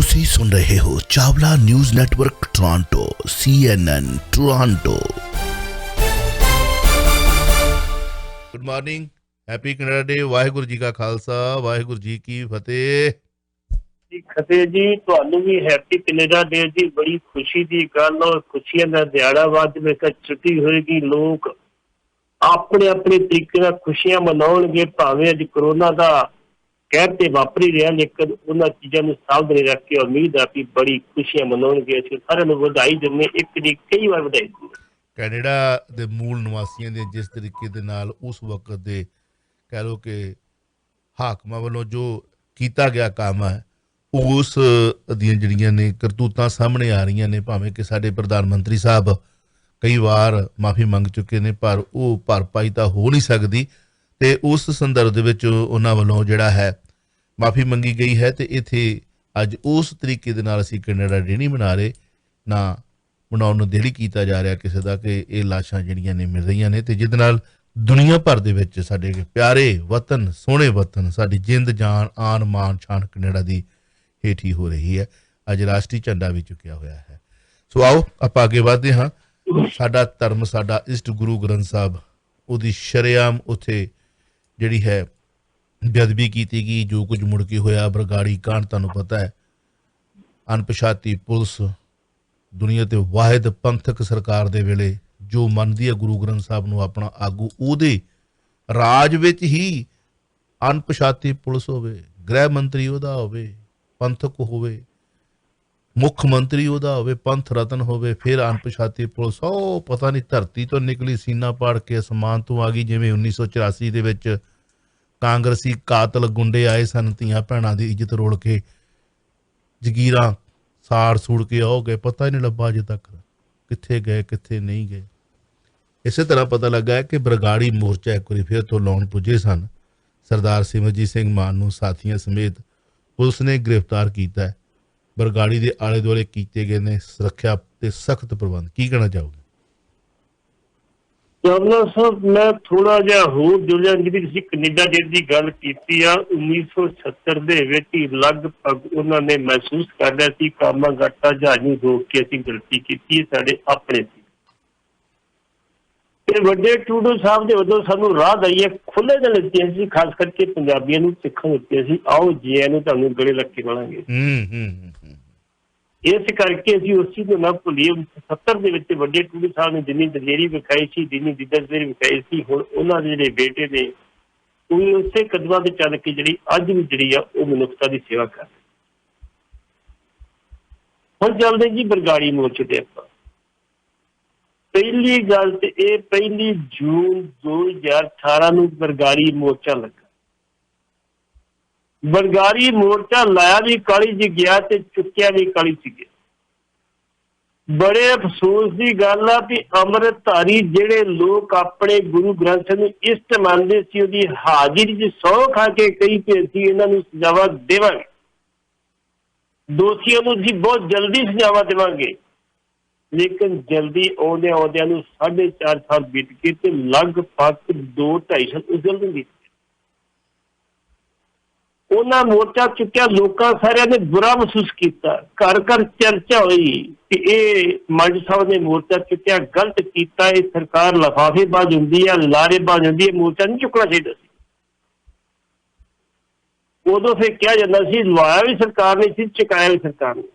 ਤੁਸੀਂ ਸੁਣ ਰਹੇ ਹੋ Chawla news network Toronto CNN Toronto. Good morning, happy Canada day. Waheguru ji ਕਾ ਖਾਲਸਾ, ਵਾਹਿਗੁਰੂ ਜੀ ਕੀ ਫਤਿਹ। ਜੀ ਖਤੇ ਜੀ, ਤੁਹਾਨੂੰ ਵੀ ਹੈਪੀ ਕੈਨੇਡਾ ਡੇ ਜੀ। ਬੜੀ ਖੁਸ਼ੀ ਦੀ ਗੱਲ ਔਰ ਖੁਸ਼ੀਆਂ ਦਾ ਦਿਹਾੜਾ ਵਾ। ਜਿਵੇਂ ਕਿ ਛੁੱਟੀ ਹੋਏਗੀ, ਲੋਕ ਆਪਣੇ ਆਪਣੇ ਤਰੀਕੇ ਨਾਲ ਖੁਸ਼ੀਆਂ ਮਨਾਉਣਗੇ। ਭਾਵੇਂ ਅੱਜ ਕਰੋਨਾ ਦਾ ਕਹਿਰ ਤੇ ਵਾਪਰੀ ਰਿਹਾ, ਲੇਕਿਨ ਉਹਨਾਂ ਚੀਜ਼ਾਂ ਨੂੰ ਸਾਵਧਾਨੀ ਰੱਖ ਕੇ ਉਮੀਦ ਆ ਕਿ ਬੜੀ ਖੁਸ਼ੀਆਂ ਮਨਾਉਣਗੇ। ਅਸੀਂ ਸਾਰਿਆਂ ਨੂੰ ਵਧਾਈ ਦਿੰਦੇ, ਇੱਕ ਦੀ ਕਈ ਵਾਰ ਵਧਾਈ ਦਿੰਦੇ। ਕੈਨੇਡਾ ਦੇ ਮੂਲ ਨਿਵਾਸੀਆਂ ਦੇ ਜਿਸ ਤਰੀਕੇ ਦੇ ਨਾਲ ਉਸ ਵਕਤ ਦੇ ਕਹਿ ਲਓ ਕਿ ਹਾਕਮਾਂ ਵੱਲੋਂ ਜੋ ਕੀਤਾ ਗਿਆ ਕੰਮ ਹੈ, ਉਸ ਦੀਆਂ ਜਿਹੜੀਆਂ ਨੇ ਕਰਤੂਤਾਂ ਸਾਹਮਣੇ ਆ ਰਹੀਆਂ ਨੇ। ਭਾਵੇਂ ਕਿ ਸਾਡੇ ਪ੍ਰਧਾਨ ਮੰਤਰੀ ਸਾਹਿਬ ਕਈ ਵਾਰ ਮਾਫੀ ਮੰਗ ਚੁੱਕੇ ਨੇ, ਪਰ ਉਹ ਭਰਪਾਈ ਤਾਂ ਹੋ ਨਹੀਂ ਸਕਦੀ। ਅਤੇ ਉਸ ਸੰਦਰਭ ਦੇ ਵਿੱਚ ਉਹਨਾਂ ਵੱਲੋਂ ਜਿਹੜਾ ਹੈ ਮਾਫੀ ਮੰਗੀ ਗਈ ਹੈ। ਅਤੇ ਇੱਥੇ ਅੱਜ ਉਸ ਤਰੀਕੇ ਦੇ ਨਾਲ ਅਸੀਂ ਕੈਨੇਡਾ ਡੇ ਨਹੀਂ ਮਨਾ ਰਹੇ, ਨਾ ਮਨਾਉਣ ਨੂੰ ਦਿਲ ਕੀਤਾ ਜਾ ਰਿਹਾ ਕਿਸੇ ਦਾ, ਕਿ ਇਹ ਲਾਸ਼ਾਂ ਜਿਹੜੀਆਂ ਨੇ ਮਿਲ ਰਹੀਆਂ ਨੇ, ਅਤੇ ਜਿਹਦੇ ਨਾਲ ਦੁਨੀਆ ਭਰ ਦੇ ਵਿੱਚ ਸਾਡੇ ਪਿਆਰੇ ਵਤਨ, ਸੋਹਣੇ ਵਤਨ, ਸਾਡੀ ਜਿੰਦ ਜਾਨ ਆਨ ਮਾਨ ਸ਼ਾਨ ਕੈਨੇਡਾ ਦੀ ਹੇਠੀ ਹੋ ਰਹੀ ਹੈ। ਅੱਜ ਰਾਸ਼ਟਰੀ ਝੰਡਾ ਵੀ ਚੁੱਕਿਆ ਹੋਇਆ ਹੈ। ਸੋ ਆਓ ਆਪਾਂ ਅੱਗੇ ਵਧਦੇ ਹਾਂ। ਸਾਡਾ ਧਰਮ, ਸਾਡਾ ਇਸ਼ਟ ਗੁਰੂ ਗ੍ਰੰਥ ਸਾਹਿਬ, ਉਹਦੀ ਸ਼ਰੇਆਮ ਉੱਥੇ ਜਿਹੜੀ ਹੈ ਬੇਅਦਬੀ ਕੀਤੀ ਗਈ। ਜੋ ਕੁਝ ਮੁੜ ਕੇ ਹੋਇਆ, ਬਰਗਾੜੀ ਕਾਂਡ ਤੁਹਾਨੂੰ ਪਤਾ ਹੈ। ਅਣਪਛਾਤੀ ਪੁਲਿਸ, ਦੁਨੀਆ ਤੇ ਵਾਹਿਦ ਪੰਥਕ ਸਰਕਾਰ ਦੇ ਵੇਲੇ ਜੋ ਮੰਨਦੀ ਹੈ ਗੁਰੂ ਗ੍ਰੰਥ ਸਾਹਿਬ ਨੂੰ ਆਪਣਾ ਆਗੂ, ਉਹਦੇ ਰਾਜ ਵਿੱਚ ਹੀ ਅਣਪਛਾਤੀ ਪੁਲਿਸ ਹੋਵੇ, ਗ੍ਰਹਿ ਮੰਤਰੀ ਉਹਦਾ ਹੋਵੇ, ਪੰਥਕ ਹੋਵੇ, ਮੁੱਖ ਮੰਤਰੀ ਉਹਦਾ ਹੋਵੇ, ਪੰਥ ਰਤਨ ਹੋਵੇ, ਫਿਰ ਅਣਪਛਾਤੀ ਪੁਲਿਸ ਉਹ ਪਤਾ ਨਹੀਂ ਧਰਤੀ ਤੋਂ ਨਿਕਲੀ ਸੀਨਾ ਪਾੜ ਕੇ ਅਸਮਾਨ ਤੋਂ ਆ ਗਈ। ਜਿਵੇਂ 1984 ਦੇ ਵਿੱਚ ਕਾਂਗਰਸੀ ਕਾਤਲ ਗੁੰਡੇ ਆਏ ਸਨ, ਧੀਆਂ ਭੈਣਾਂ ਦੀ ਇੱਜ਼ਤ ਰੋਲ ਕੇ, ਜਗੀਰਾਂ ਸਾੜ ਸੂੜ ਕੇ ਹੋ ਗਏ, ਪਤਾ ਹੀ ਨਹੀਂ ਲੱਭਾ ਅਜੇ ਤੱਕ ਕਿੱਥੇ ਗਏ ਕਿੱਥੇ ਨਹੀਂ ਗਏ। ਇਸੇ ਤਰ੍ਹਾਂ ਪਤਾ ਲੱਗਾ ਹੈ ਕਿ ਬਰਗਾੜੀ ਮੋਰਚਾ ਇੱਕ ਵਾਰੀ ਫਿਰ ਤੋਂ ਲਾਉਣ ਪੁੱਜੇ ਸਨ। ਸਰਦਾਰ ਸਿਮਰਜੀਤ ਸਿੰਘ ਮਾਨ ਨੂੰ ਸਾਥੀਆਂ ਸਮੇਤ ਪੁਲਿਸ ਨੇ ਗ੍ਰਿਫਤਾਰ ਕੀਤਾ ਹੈ। ਬਰਗਾੜੀ ਦੇ ਆਲੇ ਦੁਆਲੇ ਕੀਤੇ ਗਏ ਨੇ ਸੁਰੱਖਿਆ ਤੇ ਸਖਤ ਪ੍ਰਬੰਧ। ਕੀ ਕਹਿਣਾ ਚਾਹੋਗੇ? ਚਾਵਲਾ ਸਾਹਿਬ, ਮੈਂ ਥੋੜਾ ਜਿਹਾ ਹੋਰ ਜੁੜਿਆ। ਜਿਹੜੀ ਤੁਸੀਂ ਕੈਨੇਡਾ ਡੇ ਦੀ ਗੱਲ ਕੀਤੀ ਆ, 1970 ਦੇ ਵਿੱਚ ਹੀ ਲਗਭਗ ਉਹਨਾਂ ਨੇ ਮਹਿਸੂਸ ਕਰ ਲਿਆ ਸੀ ਕਾਮਾਗਾਟਾ ਜਹਾਜ਼ ਨੂੰ ਰੋਕ ਕੇ ਅਸੀਂ ਗਲਤੀ ਕੀਤੀ, ਸਾਡੇ ਆਪਣੇ ਸੀ। ਤੇ ਵੱਡੇ ਟਰੂਡੋ ਸਾਹਿਬ ਦੇ ਵੱਲੋਂ ਸਾਨੂੰ ਰਾਹ ਦਈਏ ਖੁੱਲੇ ਨਾਲ ਦਿੱਤੀਆਂ ਸੀ, ਖਾਸ ਕਰਕੇ ਪੰਜਾਬੀਆਂ ਨੂੰ ਸਿੱਖਾਂ ਦਿੱਤੀਆਂ ਸੀ। ਆਓ ਜੀ ਨੂੰ ਤੁਹਾਨੂੰ ਗਲੇ ਲੱਗ ਕੇ ਬਣਾਂਗੇ। ਇਸ ਕਰਕੇ ਅਸੀਂ ਉਸ ਚੀਜ਼ ਨੂੰ ਨਾ ਭੁੱਲੀਏ। 70 ਦੇ ਵਿੱਚ ਵੱਡੇ ਟੂਡੂ ਸਾਹਿਬ ਨੇ ਜਿੰਨੀ ਦਲੇਰੀ ਵਿਖਾਈ ਸੀ, ਜਿੰਨੀ ਦਿਲਦਰੀ ਵਿਖਾਈ ਸੀ, ਹੁਣ ਉਹਨਾਂ ਦੇ ਜਿਹੜੇ ਬੇਟੇ ਨੇ ਉਹ ਉਸੇ ਕਦਮਾਂ ਤੇ ਚੱਲ ਕੇ ਜਿਹੜੀ ਅੱਜ ਵੀ ਜਿਹੜੀ ਆ ਉਹ ਮਨੁੱਖਤਾ ਦੀ ਸੇਵਾ ਕਰ ਰਹੇ। ਹੁਣ ਚੱਲਦੇ ਜੀ ਬਰਗਾੜੀ ਮੋਰਚੇ ਤੇ। ਆਪਾਂ ਪਹਿਲੀ ਗੱਲ ਤੇ ਇਹ 1 ਜੂਨ 2018 ਨੂੰ ਬਰਗਾੜੀ ਮੋਰਚਾ ਲੱਗਾ। ਬਰਗਾੜੀ ਮੋਰਚਾ ਲਾਇਆ ਵੀ ਕਾਲੀ ਜੀ ਗਿਆ ਤੇ ਚੁੱਕਿਆ ਵੀ ਕਾਲੀ ਸੀ ਗਿਆ। ਬੜੇ ਅਫਸੋਸ ਦੀ ਗੱਲ ਆ ਵੀ ਅੰਮ੍ਰਿਤਧਾਰੀ ਜਿਹੜੇ ਲੋਕ ਆਪਣੇ ਗੁਰੂ ਗ੍ਰੰਥ ਸਾਹਿਬ ਨੂੰ ਇਸ਼ਟ ਮੰਨਦੇ ਸੀ, ਉਹਦੀ ਹਾਜ਼ਰੀ 'ਚ ਸਹੁੰ ਖਾ ਕੇ ਕਈ ਤੇ ਅਸੀਂ ਇਹਨਾਂ ਨੂੰ ਸਜ਼ਾਵਾ ਦੇਵਾਂਗੇ, ਦੋਸ਼ੀਆਂ ਨੂੰ ਅਸੀਂ ਬਹੁਤ ਜਲਦੀ ਸਜ਼ਾਵਾ ਦੇਵਾਂਗੇ। ਲੇਕਿਨ ਜਲਦੀ ਆਉਂਦਿਆਂ ਨੂੰ 4.5 ਸਾਲ ਬੀਤ ਕੇ ਤੇ ਲਗਭਗ 2-2.5 ਸਾਲ ਉਜਲ ਦਿੰਦੀ। ਉਹਨਾਂ ਮੋਰਚਾ ਚੁੱਕਿਆ, ਲੋਕਾਂ ਸਾਰਿਆਂ ਨੇ ਬੁਰਾ ਮਹਿਸੂਸ ਕੀਤਾ। ਘਰ ਘਰ ਚਰਚਾ ਹੋਈ ਕਿ ਇਹ ਮੰਡ ਸਾਹਿਬ ਨੇ ਮੋਰਚਾ ਚੁੱਕਿਆ, ਗਲਤ ਕੀਤਾ। ਇਹ ਸਰਕਾਰ ਲਿਫਾਫੇਬਾਜ਼ ਹੁੰਦੀ ਆ, ਲਾਰੇਬਾਜ਼ ਹੁੰਦੀ ਹੈ, ਮੋਰਚਾ ਨਹੀਂ ਚੁੱਕਣਾ ਚਾਹੀਦਾ ਸੀ। ਉਦੋਂ ਫਿਰ ਕਿਹਾ ਜਾਂਦਾ ਸੀ ਲਵਾਇਆ ਵੀ ਸਰਕਾਰ ਨੇ ਸੀ, ਚੁਕਾਇਆ ਵੀ ਸਰਕਾਰ ਨੇ।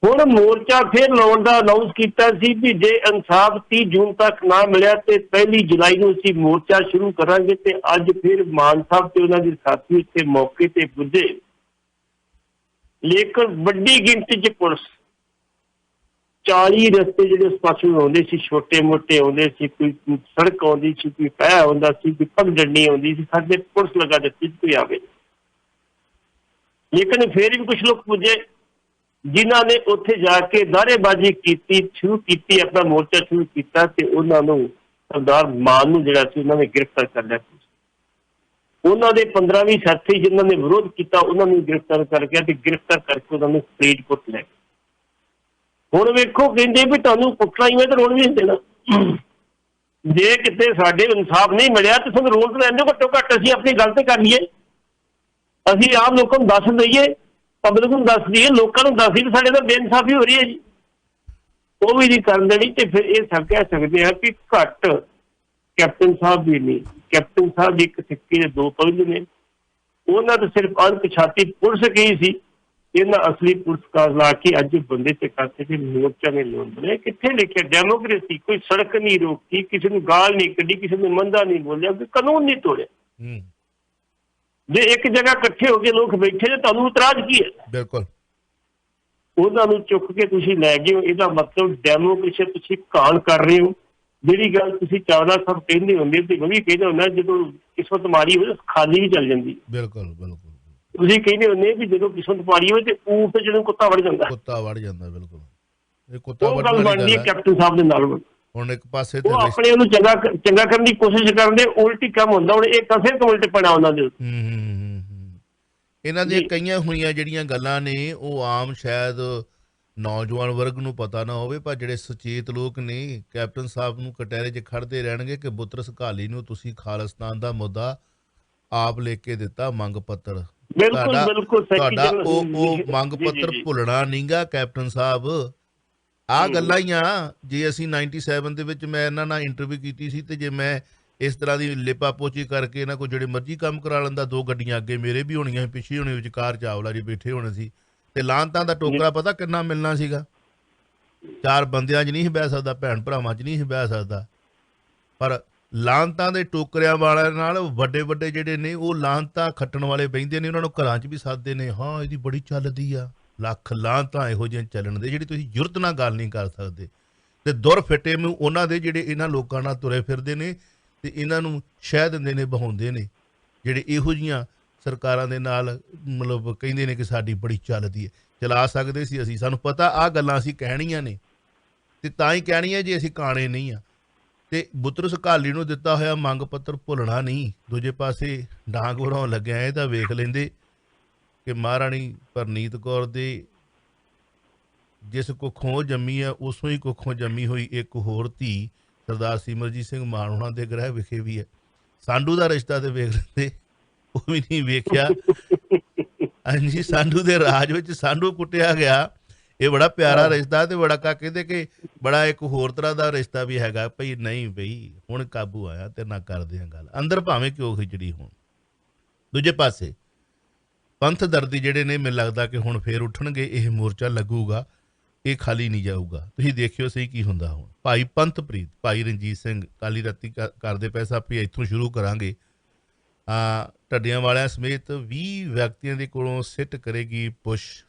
ਹੁਣ ਮੋਰਚਾ ਫਿਰ ਲਾਉਣ ਦਾ ਅਨਾਊਂਸ ਕੀਤਾ ਸੀ ਵੀ ਜੇ ਇਨਸਾਫ 30 ਜੂਨ ਤੱਕ ਨਾ ਮਿਲਿਆ ਤੇ 1 ਜੁਲਾਈ ਨੂੰ ਅਸੀਂ ਮੋਰਚਾ ਸ਼ੁਰੂ ਕਰਾਂਗੇ। ਤੇ ਅੱਜ ਫਿਰ ਮਾਨ ਸਾਹਿਬ ਤੇ ਉਹਨਾਂ ਦੇ ਸਾਥੀ ਇੱਥੇ ਮੌਕੇ ਤੇ ਪੁੱਜੇ, ਲੇਕਿਨ ਵੱਡੀ ਗਿਣਤੀ 'ਚ ਪੁਲਿਸ, 40 ਰਸਤੇ ਜਿਹੜੇ ਉਸ ਪਾਸੋਂ ਆਉਂਦੇ ਸੀ, ਛੋਟੇ ਮੋਟੇ ਆਉਂਦੇ ਸੀ, ਕੋਈ ਸੜਕ ਆਉਂਦੀ ਸੀ, ਕੋਈ ਪੈਹ ਆਉਂਦਾ ਸੀ, ਕੋਈ ਪਗਡੰਡੀ ਆਉਂਦੀ ਸੀ, ਸਾਡੇ ਪੁਲਿਸ ਲਗਾ ਦਿੱਤੀ ਕੋਈ ਆਵੇ। ਲੇਕਿਨ ਫਿਰ ਵੀ ਕੁਛ ਲੋਕ ਪੁੱਜੇ ਜਿਨ੍ਹਾਂ ਨੇ ਉੱਥੇ ਜਾ ਕੇ ਨਾਅਰੇਬਾਜ਼ੀ ਕੀਤੀ, ਸ਼ੁਰੂ ਕੀਤੀ, ਆਪਣਾ ਮੋਰਚਾ ਸ਼ੁਰੂ ਕੀਤਾ। ਤੇ ਉਹਨਾਂ ਨੂੰ ਸਰਦਾਰ ਮਾਨ ਨੂੰ ਜਿਹੜਾ ਸੀ ਉਹਨਾਂ ਨੇ ਗ੍ਰਿਫਤਾਰ ਕਰ ਲਿਆ। ਉਹਨਾਂ ਦੇ 15-20 ਸਾਥੀ ਜਿਨ੍ਹਾਂ ਨੇ ਵਿਰੋਧ ਕੀਤਾ ਉਹਨਾਂ ਨੂੰ ਗ੍ਰਿਫਤਾਰ ਕਰ ਗਿਆ ਤੇ ਗ੍ਰਿਫਤਾਰ ਕਰਕੇ ਉਹਨਾਂ ਨੂੰ ਫਰੀਦਕੋਟ ਲੈ ਗਏ। ਹੁਣ ਵੇਖੋ, ਕਹਿੰਦੇ ਵੀ ਤੁਹਾਨੂੰ ਪੁੱਛਣਾ ਹੀ ਮੈਂ ਤਾਂ ਰੋਣ ਵੀ ਨਹੀਂ ਦੇਣਾ। ਜੇ ਕਿਤੇ ਸਾਡੇ ਇਨਸਾਫ ਨਹੀਂ ਮਿਲਿਆ ਤਾਂ ਤੁਹਾਨੂੰ ਰੋਲ ਤਾਂ ਲੈਂਦੇ, ਘੱਟੋ ਘੱਟ ਅਸੀਂ ਆਪਣੀ ਗੱਲ ਤੇ ਕਰ ਲਈਏ, ਅਸੀਂ ਆਮ ਲੋਕਾਂ ਨੂੰ ਦੱਸ ਦਈਏ। ਪਬਲਿਕ ਨੂੰ ਦੱਸਦੀ ਹੈ, ਲੋਕਾਂ ਨੂੰ ਦੱਸਦੀ ਸਾਡੇ ਨਾਲ ਬੇਇਨਸਾਫੀ ਹੋ ਰਹੀ ਹੈ ਜੀ, ਉਹ ਵੀ ਨਹੀਂ ਕਰਨ ਦੇਣੀ। ਤੇ ਫਿਰ ਇਹ ਸਭ ਕਹਿ ਸਕਦੇ ਆ ਕਿ ਘੱਟ ਕੈਪਟਨ ਸਾਹਿਬ ਵੀ ਨਹੀਂ, ਕੈਪਟਨ ਸਾਹਿਬ ਦੀ ਇੱਕ ਸਿੱਕੇ ਦੇ ਦੋ ਪਹਿਲੂ ਨੇ। ਉਹਨਾਂ ਤਾਂ ਸਿਰਫ ਅਣਪਛਾਤੀ ਪੁਲਿਸ ਗਈ ਸੀ, ਇਹਨਾਂ ਅਸਲੀ ਪੁਰਸਕਾਰ ਲਾ ਕੇ ਅੱਜ ਬੰਦੇ ਤੇ ਕਾਸੇ ਦੇ ਮੋਰਚਾ ਨੇ ਲੋਨ ਬਣੇ। ਕਿੱਥੇ ਲਿਖਿਆ ਡੈਮੋਕ੍ਰੇਸੀ? ਕੋਈ ਸੜਕ ਨਹੀਂ ਰੋਕੀ, ਕਿਸੇ ਨੂੰ ਗਾਲ ਨਹੀਂ ਕੱਢੀ, ਕਿਸੇ ਨੂੰ ਮੰਦਾ ਨਹੀਂ ਬੋਲਿਆ, ਕੋਈ ਕਾਨੂੰਨ ਨਹੀਂ ਤੋੜਿਆ। ਜੇ ਇੱਕ ਜਗ੍ਹਾ ਇਕੱਠੇ ਹੋ ਕੇ ਲੋਕ ਬੈਠੇ ਨੇ, ਤੁਹਾਨੂੰ ਇਤਰਾਜ਼ ਕੀ ਹੈ? ਬਿਲਕੁਲ। ਉਹਨਾਂ ਨੂੰ ਚੁੱਕ ਕੇ ਤੁਸੀਂ ਲੈ ਗਏ ਹੋ, ਇਹਦਾ ਮਤਲਬ ਡੈਮੋਕ੍ਰੇਸੀ ਤੁਸੀਂ ਕਾਲ ਕਰ ਰਹੇ ਹੋ। ਜਿਹੜੀ ਗੱਲ ਤੁਸੀਂ ਚਾਵਲਾ ਸਾਹਿਬ ਕਹਿੰਦੇ ਹੁੰਦੇ ਤੇ ਮੈਂ ਵੀ ਕਹਿੰਦਾ ਹੁੰਦਾ, ਜਦੋਂ ਕਿਸਮਤ ਮਾੜੀ ਹੋਵੇ ਖਾਲੀ ਵੀ ਚੱਲ ਜਾਂਦੀ। ਬਿਲਕੁਲ ਬਿਲਕੁਲ। ਤੁਸੀਂ ਕਹਿੰਦੇ ਹੁੰਦੇ ਵੀ ਜਦੋਂ ਕਿਸਮਤ ਮਾੜੀ ਹੋਵੇ ਤੇ ਊਠ ਜਦੋਂ ਕੁੱਤਾ ਵੜ ਜਾਂਦਾ, ਕੁੱਤਾ ਵੜ ਜਾਂਦਾ। ਬਿਲਕੁਲ, ਇਹ ਕੁੱਤਾ ਉਹ ਗੱਲ ਬਣਦੀ ਹੈ ਕੈਪਟਨ ਸਾਹਿਬ ਦੇ ਨਾਲ। ਹੁਣ ਇੱਕ ਪਾਸੇ ਉਹ ਆਪਣੇ ਉਹਨੂੰ ਚੰਗਾ ਕਰਨ ਦੀ ਕੋਸ਼ਿਸ਼ ਕਰਦੇ, ਉਲਟੀ ਕੰਮ ਹੁੰਦਾ। ਹੁਣ ਇਹ ਕਸੇ ਤੋਂ ਉਲਟ ਪਣਾ ਉਹਨਾਂ ਦੇ। ਇਹਨਾਂ ਦੀਆਂ ਕਈਆਂ ਹੋਈਆਂ ਜਿਹੜੀਆਂ ਗੱਲਾਂ ਨੇ ਉਹ ਆਮ ਸ਼ਾਇਦ ਨੌਜਵਾਨ ਵਰਗ ਨੂੰ ਪਤਾ ਨਾ ਹੋਵੇ, ਪਰ ਜਿਹੜੇ ਸੁਚੇਤ ਲੋਕ ਨੇ ਕੈਪਟਨ ਸਾਹਿਬ ਨੂੰ ਕਟਹਿਰੇ 'ਚ ਖੜਦੇ ਰਹਿਣਗੇ ਕਿ ਬੁੱਤਰਸ ਘਾਲੀ ਨੂੰ ਤੁਸੀਂ ਖਾਲਿਸਤਾਨ ਦਾ ਮੁੱਦਾ ਆਪ ਲੈ ਕੇ ਦਿੱਤਾ ਮੰਗ ਪੱਤਰ। ਤੁਹਾਡਾ ਉਹ ਮੰਗ ਪੱਤਰ ਭੁੱਲਣਾ ਨਹੀਂਗਾ ਕੈਪਟਨ ਸਾਹਿਬ। ਆਹ ਗੱਲਾਂ ਹੀ ਆ। ਜੇ ਅਸੀਂ 97 ਦੇ ਵਿੱਚ ਮੈਂ ਇਹਨਾਂ ਨਾਲ ਇੰਟਰਵਿਊ ਕੀਤੀ ਸੀ, ਤੇ ਜੇ ਮੈਂ ਇਸ ਤਰ੍ਹਾਂ ਦੀ ਲੇਪਾ ਪੋਚੀ ਕਰਕੇ ਇਹਨਾਂ ਕੋਲ ਜਿਹੜੇ ਮਰਜ਼ੀ ਕੰਮ ਕਰਾ ਲੈਂਦਾ, ਦੋ ਗੱਡੀਆਂ ਅੱਗੇ ਮੇਰੇ ਵੀ ਹੋਣੀਆਂ, ਪਿੱਛੇ ਹੋਣੀ, ਵਿਚਕਾਰ ਚਾਵਲਾ ਜੀ ਬੈਠੇ ਹੋਣੇ ਸੀ, ਤੇ ਲਾਂਤਾਂ ਦਾ ਟੋਕਰਾ ਪਤਾ ਕਿੰਨਾ ਮਿਲਣਾ ਸੀਗਾ? 4 ਬੰਦਿਆਂ 'ਚ ਨਹੀਂ ਬਹਿ ਸਕਦਾ, ਭੈਣ ਭਰਾਵਾਂ 'ਚ ਨਹੀਂ ਬਹਿ ਸਕਦਾ। ਪਰ ਲਾਂਤਾਂ ਦੇ ਟੋਕਰਿਆਂ ਵਾਲਿਆਂ ਨਾਲ ਵੱਡੇ ਵੱਡੇ ਜਿਹੜੇ ਨੇ ਉਹ ਲਾਂਤਾਂ ਖੱਟਣ ਵਾਲੇ ਬਹਿੰਦੇ ਨੇ, ਉਹਨਾਂ ਨੂੰ ਘਰਾਂ 'ਚ ਵੀ ਸੱਦਦੇ ਨੇ। ਹਾਂ, ਇਹਦੀ ਬੜੀ ਚੱਲਦੀ ਆ, ਲੱਖ ਲਾਂਤਾਂ ਇਹੋ ਜਿਹੇ ਚੱਲਣ ਦੇ ਜਿਹੜੀ ਤੁਸੀਂ ਜੁਰਤ ਨਾਲ ਗੱਲ ਨਹੀਂ ਕਰ ਸਕਦੇ। ਤੇ ਦੁਰ ਫਿੱਟੇ ਮੂੰਹ ਉਹਨਾਂ ਦੇ ਜਿਹੜੇ ਇਹਨਾਂ ਲੋਕਾਂ ਨਾਲ ਤੁਰੇ ਫਿਰਦੇ ਨੇ ਤੇ ਇਹਨਾਂ ਨੂੰ ਸ਼ਹਿ ਦਿੰਦੇ ਨੇ, ਬਹਾਉਂਦੇ ਨੇ, ਜਿਹੜੇ ਇਹੋ ਜਿਹੀਆਂ ਸਰਕਾਰਾਂ ਦੇ ਨਾਲ ਮਤਲਬ ਕਹਿੰਦੇ ਨੇ ਕਿ ਸਾਡੀ ਬੜੀ ਚੱਲਦੀ ਹੈ। ਚਲਾ ਸਕਦੇ ਸੀ ਅਸੀਂ, ਸਾਨੂੰ ਪਤਾ ਆਹ ਗੱਲਾਂ ਅਸੀਂ ਕਹਿਣੀਆਂ ਨੇ, ਤੇ ਤਾਂ ਹੀ ਕਹਿਣੀਆਂ ਜੇ ਅਸੀਂ ਕਾਣੇ ਨਹੀਂ ਆ। ਤੇ ਬੁੱਤਰਸ ਘਾਲੀ ਨੂੰ ਦਿੱਤਾ ਹੋਇਆ ਮੰਗ ਪੱਤਰ ਭੁੱਲਣਾ ਨਹੀਂ। ਦੂਜੇ ਪਾਸੇ ਡਾਂਗ ਵੜਾਉਣ ਲੱਗਿਆ ਇਹ ਤਾਂ ਵੇਖ ਲੈਂਦੇ ਕਿ ਮਹਾਰਾਣੀ ਪਰਨੀਤ ਕੌਰ ਦੇ ਜਿਸ ਕੁੱਖੋਂ ਜੰਮੀ ਆ, ਉਸੋਂ ਹੀ ਕੁੱਖੋਂ ਜੰਮੀ ਹੋਈ ਇੱਕ ਹੋਰ ਧੀ ਸਰਦਾਰ ਸਿਮਰਜੀਤ ਸਿੰਘ ਮਾਨ ਹੋਣਾ ਦੇ ਗ੍ਰਹਿ ਵਿਖੇ ਵੀ ਹੈ। ਸਾਂਢੂ ਦਾ ਰਿਸ਼ਤਾ ਤੇ ਵੇਖ ਲੈਂਦੇ, ਉਹ ਵੀ ਨਹੀਂ ਵੇਖਿਆ। ਹਾਂਜੀ, ਸਾਂਢੂ ਦੇ ਰਾਜ ਵਿੱਚ ਸਾਂਢੂ ਕੁੱਟਿਆ ਗਿਆ। ਇਹ ਬੜਾ ਪਿਆਰਾ ਰਿਸ਼ਤਾ, ਤੇ ਬੜਾ ਕਹਿੰਦੇ ਕਿ ਬੜਾ ਇੱਕ ਹੋਰ ਤਰ੍ਹਾਂ ਦਾ ਰਿਸ਼ਤਾ ਵੀ ਹੈਗਾ। ਭਈ ਨਹੀਂ ਬਈ, ਹੁਣ ਕਾਬੂ ਆਇਆ ਤੇ ਨਾ ਕਰਦੇ ਆ ਗੱਲ, ਅੰਦਰ ਭਾਵੇਂ ਕਿਉਂ ਖਿਚੜੀ ਹੋਣ। ਦੂਜੇ ਪਾਸੇ ਪੰਥ ਦਰਦੀ ਜਿਹੜੇ ਨੇ, ਮੈਨੂੰ ਲੱਗਦਾ ਕਿ ਹੁਣ ਫੇਰ ਉੱਠਣਗੇ, ਇਹ ਮੋਰਚਾ ਲੱਗੂਗਾ, ਇਹ ਖਾਲੀ ਨਹੀਂ ਜਾਊਗਾ। ਤੁਸੀਂ ਦੇਖਿਓ ਸਹੀ ਕੀ ਹੁੰਦਾ ਹੁਣ। ਭਾਈ ਪੰਥਪ੍ਰੀਤ, ਭਾਈ ਰਣਜੀਤ ਸਿੰਘ ਕਾਲੀ ਰਾਤੀ ਕਰਦੇ ਪਏ ਸਾਂ ਵੀ ਇੱਥੋਂ ਸ਼ੁਰੂ ਕਰਾਂਗੇ। ਢੱਡੀਆਂ ਵਾਲਿਆਂ ਸਮੇਤ 20 ਵਿਅਕਤੀਆਂ ਦੇ ਕੋਲੋਂ ਸਿੱਟ ਕਰੇਗੀ ਪੁੱਛ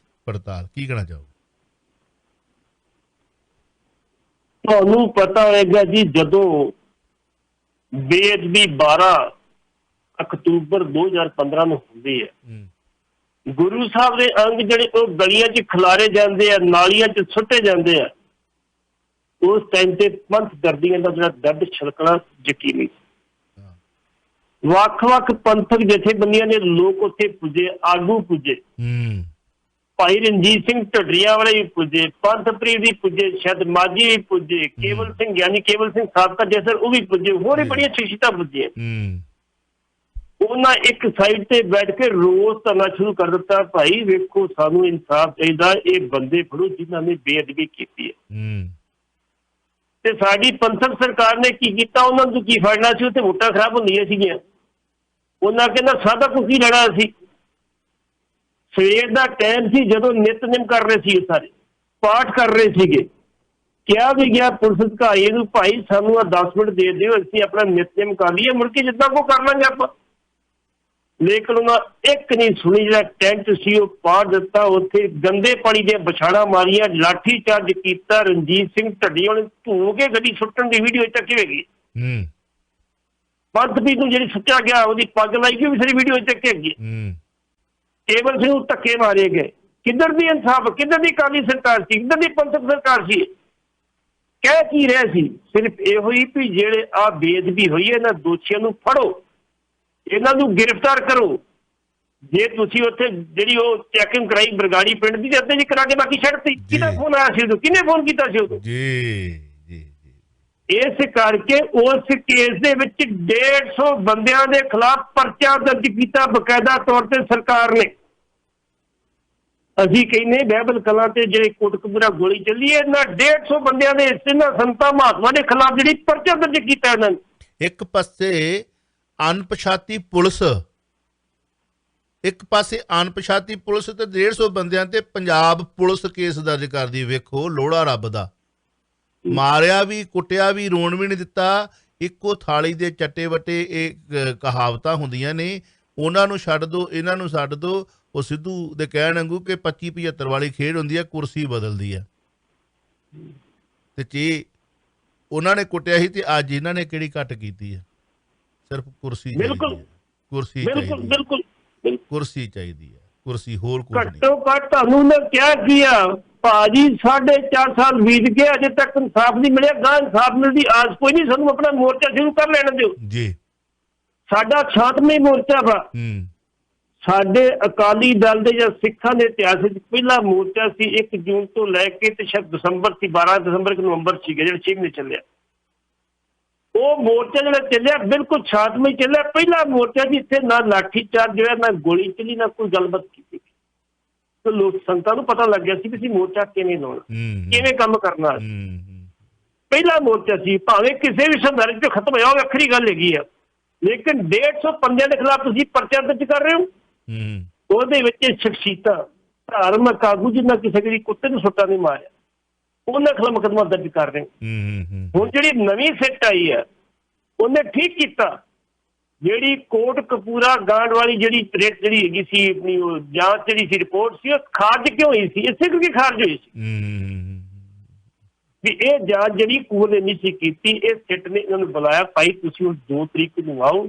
ਪੜਤਾਲ। ਕੀ ਕਹਿਣਾ ਚਾਹੋ? ਤੁਹਾਨੂੰ ਪਤਾ ਹੋਏਗਾ ਜੀ, ਜਦੋਂ ਬੇਅਦਬੀ 12 ਅਕਤੂਬਰ 2015 ਨੂੰ ਹੁੰਦੀ ਹੈ, ਗੁਰੂ ਸਾਹਿਬ ਦੇ ਅੰਗ ਜਿਹੜੇ ਉਹ ਗਲੀਆਂ 'ਚ ਖਿਲਾਰੇ ਜਾਂਦੇ ਆ, ਨਾਲੀਆਂ 'ਚ ਸੁੱਟੇ ਜਾਂਦੇ ਆ, ਉਸ ਟਾਈਮ ਤੇ ਪੰਥ ਦਰਦੀਆਂ ਦਾ ਜਿਹੜਾ ਦਰਦ ਛਲਕਣਾ ਯਕੀਨੀ। ਵੱਖ-ਵੱਖ ਪੰਥਕ ਜਥੇਬੰਦੀਆਂ ਦੇ ਲੋਕ ਉੱਥੇ ਪੁੱਜੇ, ਆਗੂ ਪੁੱਜੇ। ਭਾਈ ਰਣਜੀਤ ਸਿੰਘ ਢੱਡਰੀਆਂ ਵਾਲੇ ਵੀ ਪੁੱਜੇ, ਪੰਥਪ੍ਰੀਤ ਵੀ ਪੁੱਜੇ, ਸ਼ਾਇਦ ਮਾਝੀ ਵੀ ਪੁੱਜੇ, ਕੇਵਲ ਸਿੰਘ ਯਾਨੀ ਕੇਵਲ ਸਿੰਘ ਸਾਬਕਾ ਜੈਸਰ ਉਹ ਵੀ ਪੁੱਜੇ, ਹੋਰ ਵੀ ਬੜੀਆਂ ਸ਼ਖਸੀਅਤਾਂ ਪੁੱਜੀਆਂ। ਉਹਨਾਂ ਇੱਕ ਸਾਈਡ ਤੇ ਬੈਠ ਕੇ ਰੋਜ਼ ਧਰਨਾ ਸ਼ੁਰੂ ਕਰ ਦਿੱਤਾ, ਭਾਈ ਵੇਖੋ ਸਾਨੂੰ ਇਨਸਾਫ ਚਾਹੀਦਾ, ਇਹ ਬੰਦੇ ਫੜੋ ਜਿਨ੍ਹਾਂ ਨੇ ਬੇਅਦਬੀ ਕੀਤੀ ਹੈ। ਤੇ ਸਾਡੀ ਪੰਥਕ ਸਰਕਾਰ ਨੇ ਕੀ ਕੀਤਾ? ਉਹਨਾਂ ਨੂੰ ਕੀ ਫੜਨਾ ਸੀ? ਉੱਥੇ ਵੋਟਾਂ ਖਰਾਬ ਹੁੰਦੀਆਂ ਸੀਗੀਆਂ। ਉਹਨਾਂ ਕਹਿੰਦਾ ਸਾਡਾ ਕੁਝ ਹੀ ਲੜਾ ਸੀ। ਸਵੇਰ ਦਾ ਟਾਈਮ ਸੀ ਜਦੋਂ ਨਿਤਨੇਮ ਕਰ ਰਹੇ ਸੀ, ਸਾਰੇ ਪਾਠ ਕਰ ਰਹੇ ਸੀਗੇ। ਕਿਹਾ ਵੀ ਗਿਆ ਪੁਲਿਸ ਅਧਿਕਾਰੀ ਨੂੰ, ਭਾਈ ਸਾਨੂੰ 10 ਮਿੰਟ ਦੇ ਦਿਓ, ਅਸੀਂ ਆਪਣਾ ਨਿਤਨੇਮ ਕਰ ਲਈਏ, ਮੁੜ ਕੇ ਜਿੱਦਾਂ ਕੋ ਕਰ ਲਾਂਗੇ ਆਪਾਂ। ਲੇਕਿਨ ਉਹਨਾਂ ਇੱਕ ਨਹੀਂ ਸੁਣੀ। ਜਿਹੜਾ ਟੈਂਟ ਸੀ ਉਹ ਪਾੜ ਦਿੱਤਾ, ਉੱਥੇ ਗੰਦੇ ਪਾਣੀ ਦੀਆਂ ਬਛਾੜਾਂ ਮਾਰੀਆਂ, ਲਾਠੀ ਚਾਰਜ ਕੀਤਾ। ਰਣਜੀਤ ਸਿੰਘ ਢੱਡੀ ਉਹਨੇ ਧੂ ਕੇ ਗੱਡੀ ਸੁੱਟਣ ਦੀ ਵੀਡੀਓ ਚੱਕੀ ਹੋਏਗੀ। ਪੰਥਪ੍ਰੀਤ ਨੂੰ ਜਿਹੜੀ ਸੁੱਟਿਆ ਗਿਆ, ਉਹਦੀ ਪੱਗ ਲਾਈ ਗਈ, ਵੀ ਸਾਰੀ ਵੀਡੀਓ ਚੱਕੀ ਹੈਗੀ। ਕੇਵਲ ਸਿੰਘ ਨੂੰ ਧੱਕੇ ਮਾਰੇ ਗਏ। ਕਿੱਧਰ ਦੀ ਇਨਸਾਫ, ਕਿੱਧਰ ਦੀ ਅਕਾਲੀ ਸਰਕਾਰ ਸੀ, ਕਿੱਧਰ ਦੀ ਪੰਥਕ ਸਰਕਾਰ ਸੀ? ਕਹਿ ਕੀ ਰਿਹਾ ਸੀ? ਸਿਰਫ ਇਹੋ ਹੀ ਵੀ ਜਿਹੜੇ ਆਹ ਬੇਅਦਬੀ ਹੋਈ ਹੈ, ਇਹਨਾਂ ਦੋਸ਼ੀਆਂ ਨੂੰ ਫੜੋ, ਇਹਨਾਂ ਨੂੰ ਗ੍ਰਿਫਤਾਰ ਕਰੋ। ਜੇ ਤੁਸੀਂ ਉੱਥੇ ਜਿਹੜੀ ਉਹ ਚੈਕਿੰਗ ਕਰਾਈ ਬਰਗਾੜੀ ਪਿੰਡ ਦੀ, ਅੱਧੇ ਜੀ ਕਰਾ ਕੇ ਬਾਕੀ ਛੱਡਤੀ। ਕਿਹਦਾ ਫੋਨ ਆਇਆ ਸੀ ਉਦੋਂ? ਕਿਹਨੇ ਫੋਨ ਕੀਤਾ ਸੀ ਉਦੋਂ? ਇਸ ਕਰਕੇ ਉਸ ਕੇਸ ਦੇ ਵਿੱਚ 150 ਬੰਦਿਆਂ ਦੇ ਖਿਲਾਫ ਪਰਚਾ ਦਰਜ ਕੀਤਾ ਬਕਾਇਦਾ ਤੌਰ ਤੇ ਸਰਕਾਰ ਨੇ। ਅਸੀਂ ਕਹਿੰਦੇ ਬਾਈਬਲ ਕਲਾਂ ਤੇ ਜਿਹੜੇ ਕੋਟਕਪੂਰਾ ਗੋਲੀ ਚੱਲੀ ਹੈ, ਇਹਨਾਂ 150 ਬੰਦਿਆਂ ਦੇ ਇਹਨਾਂ ਸੰਤਾਂ ਮਹਾਤਮਾ ਦੇ ਖਿਲਾਫ ਜਿਹੜੀ ਪਰਚਾ ਦਰਜ ਕੀਤਾ ਇਹਨਾਂ ਨੇ। ਇੱਕ ਪਾਸੇ ਅਣਪਛਾਤੀ ਪੁਲਿਸ, ਇੱਕ ਪਾਸੇ ਅਣਪਛਾਤੀ ਪੁਲਿਸ ਤੇ 150 ਬੰਦਿਆਂ ਤੇ ਪੰਜਾਬ ਪੁਲਿਸ ਕੇਸ ਦਰਜ ਕਰਦੀ। ਵੇਖੋ ਲੋੜਾ ਰੱਬ ਦਾ, ਮਾਰਿਆ ਵੀ ਕੁੱਟਿਆ ਵੀ, ਰੋਣ ਵੀ ਨਹੀਂ ਦਿੱਤਾ। ਇੱਕੋ ਥਾਲੀ ਦੇ ਚੱਟੇ ਵੱਟੇ ਇਹ ਕਹਾਵਤਾਂ ਹੁੰਦੀਆਂ ਨੇ, ਉਹਨਾਂ ਨੂੰ ਛੱਡ ਦਿਓ, ਇਹਨਾਂ ਨੂੰ ਛੱਡ ਦਿਓ। ਉਹ ਸਿੱਧੂ ਦੇ ਕਹਿਣ ਵਾਂਗੂ ਕਿ 25-75 ਵਾਲੀ ਖੇਡ ਹੁੰਦੀ ਹੈ, ਕੁਰਸੀ ਬਦਲਦੀ ਹੈ। ਤੇ ਜੇ ਉਹਨਾਂ ਨੇ ਕੁੱਟਿਆ ਸੀ ਤੇ ਅੱਜ ਇਹਨਾਂ ਨੇ ਕਿਹੜੀ ਘੱਟ ਕੀਤੀ ਹੈ? ਸਿਰਫ ਕੁਰਸੀ ਚਾਹੀਦੀ ਹੈ, ਕੁਰਸੀ ਚਾਹੀਦੀ ਹੈ, ਬਿਲਕੁਲ ਕੁਰਸੀ ਚਾਹੀਦੀ ਹੈ, ਕੁਰਸੀ, ਹੋਰ ਕੁਝ ਨਹੀਂ। ਘੱਟੋ ਘੱਟ ਤੁਹਾਨੂੰ ਮੈਂ ਕਿਹਾ ਕੀ ਆ ਭਾਜੀ, 4.5 ਸਾਲ ਬੀਤ ਗਏ, ਅਜੇ ਤੱਕ ਇਨਸਾਫ ਨਹੀਂ ਮਿਲਿਆ। ਗਾਂ ਇਨਸਾਫ ਮਿਲਦੀ ਆਸ ਕੋਈ ਨਹੀਂ। ਸਾਨੂੰ ਆਪਣਾ ਮੋਰਚਾ ਸ਼ੁਰੂ ਕਰ ਲੈਣ ਦਿਓ ਜੀ। ਸਾਡਾ ਸ਼ਾਂਤਮਈ ਮੋਰਚਾ ਵਾ। ਸਾਡੇ ਅਕਾਲੀ ਦਲ ਦੇ ਜਾਂ ਸਿੱਖਾਂ ਦੇ ਇਤਿਹਾਸ ਵਿੱਚ ਪਹਿਲਾ ਮੋਰਚਾ ਸੀ। 1 ਜੂਨ ਤੋਂ ਲੈ ਕੇ ਤੇ ਸ਼ਾਇਦ ਦਸੰਬਰ ਸੀ, 12 ਦਸੰਬਰ ਕਿ ਨਵੰਬਰ ਸੀਗਾ ਜਿਹੜਾ 6 ਮਹੀਨੇ ਚੱਲਿਆ। ਉਹ ਮੋਰਚਾ ਜਿਹੜਾ ਚੱਲਿਆ ਬਿਲਕੁਲ ਸ਼ਾਂਤਮਈ ਚੱਲਿਆ। ਪਹਿਲਾ ਮੋਰਚਾ ਜਿੱਥੇ ਨਾ ਲਾਠੀ ਚਾਰਜ ਹੋਇਆ, ਨਾ ਗੋਲੀ ਚੱਲੀ, ਨਾ ਕੋਈ ਗੱਲਬਾਤ ਕੀਤੀ। ਤੇ ਲੋਕ ਸੰਗਤਾਂ ਨੂੰ ਪਤਾ ਲੱਗ ਗਿਆ ਸੀ ਕਿ ਅਸੀਂ ਮੋਰਚਾ ਕਿਵੇਂ ਲਾਉਣਾ, ਕਿਵੇਂ ਕੰਮ ਕਰਨਾ। ਪਹਿਲਾ ਮੋਰਚਾ ਸੀ, ਭਾਵੇਂ ਕਿਸੇ ਵੀ ਸੰਦਰਭ ਚ ਖਤਮ ਹੋਇਆ ਉਹ ਵੱਖਰੀ ਗੱਲ ਹੈਗੀ ਆ, ਲੇਕਿਨ 150 ਬੰਦਿਆਂ ਦੇ ਖਿਲਾਫ ਤੁਸੀਂ ਪਰਚਾ ਦਰਜ ਕਰ ਰਹੇ ਹੋ। ਉਹਦੇ ਵਿੱਚ ਸ਼ਖਸੀਅਤਾਂ, ਧਾਰਮਿਕ ਆਗੂ ਜਿਨ੍ਹਾਂ ਕਿਸੇ ਦੀ ਕੁੱਤੇ ਨੂੰ ਸੁੱਟਾ ਨਹੀਂ ਮਾਰਿਆ, ਉਹਨਾਂ ਖਿਲਾਫ ਮੁਕੱਦਮਾ ਦਰਜ ਕਰ ਰਹੇ ਹੋ। ਹੁਣ ਜਿਹੜੀ ਨਵੀਂ ਸਿੱਟ ਆਈ ਹੈ ਉਹਨੇ ਠੀਕ ਕੀਤਾ। ਜਿਹੜੀ ਕੋਟਕਪੂਰਾ ਗਾਂਡ ਵਾਲੀ ਜਿਹੜੀ ਰਿਟ ਜਿਹੜੀ ਹੈਗੀ ਸੀ, ਆਪਣੀ ਉਹ ਜਾਂਚ ਜਿਹੜੀ ਸੀ, ਰਿਪੋਰਟ ਸੀ, ਉਹ ਖਾਰਜ ਕਿਉਂ ਹੋਈ ਸੀ? ਇਸੇ ਕਰਕੇ ਖਾਰਜ ਹੋਈ ਸੀ ਵੀ ਇਹ ਜਾਂਚ ਜਿਹੜੀ ਕੋਰਟ ਨੇ ਨਹੀਂ ਸੀ ਕੀਤੀ। ਇਹ ਸਿੱਟ ਨੇ ਇਹਨਾਂ ਨੂੰ ਬੁਲਾਇਆ, ਭਾਈ ਤੁਸੀਂ ਹੁਣ 2 ਤਰੀਕ ਨੂੰ ਆਓ।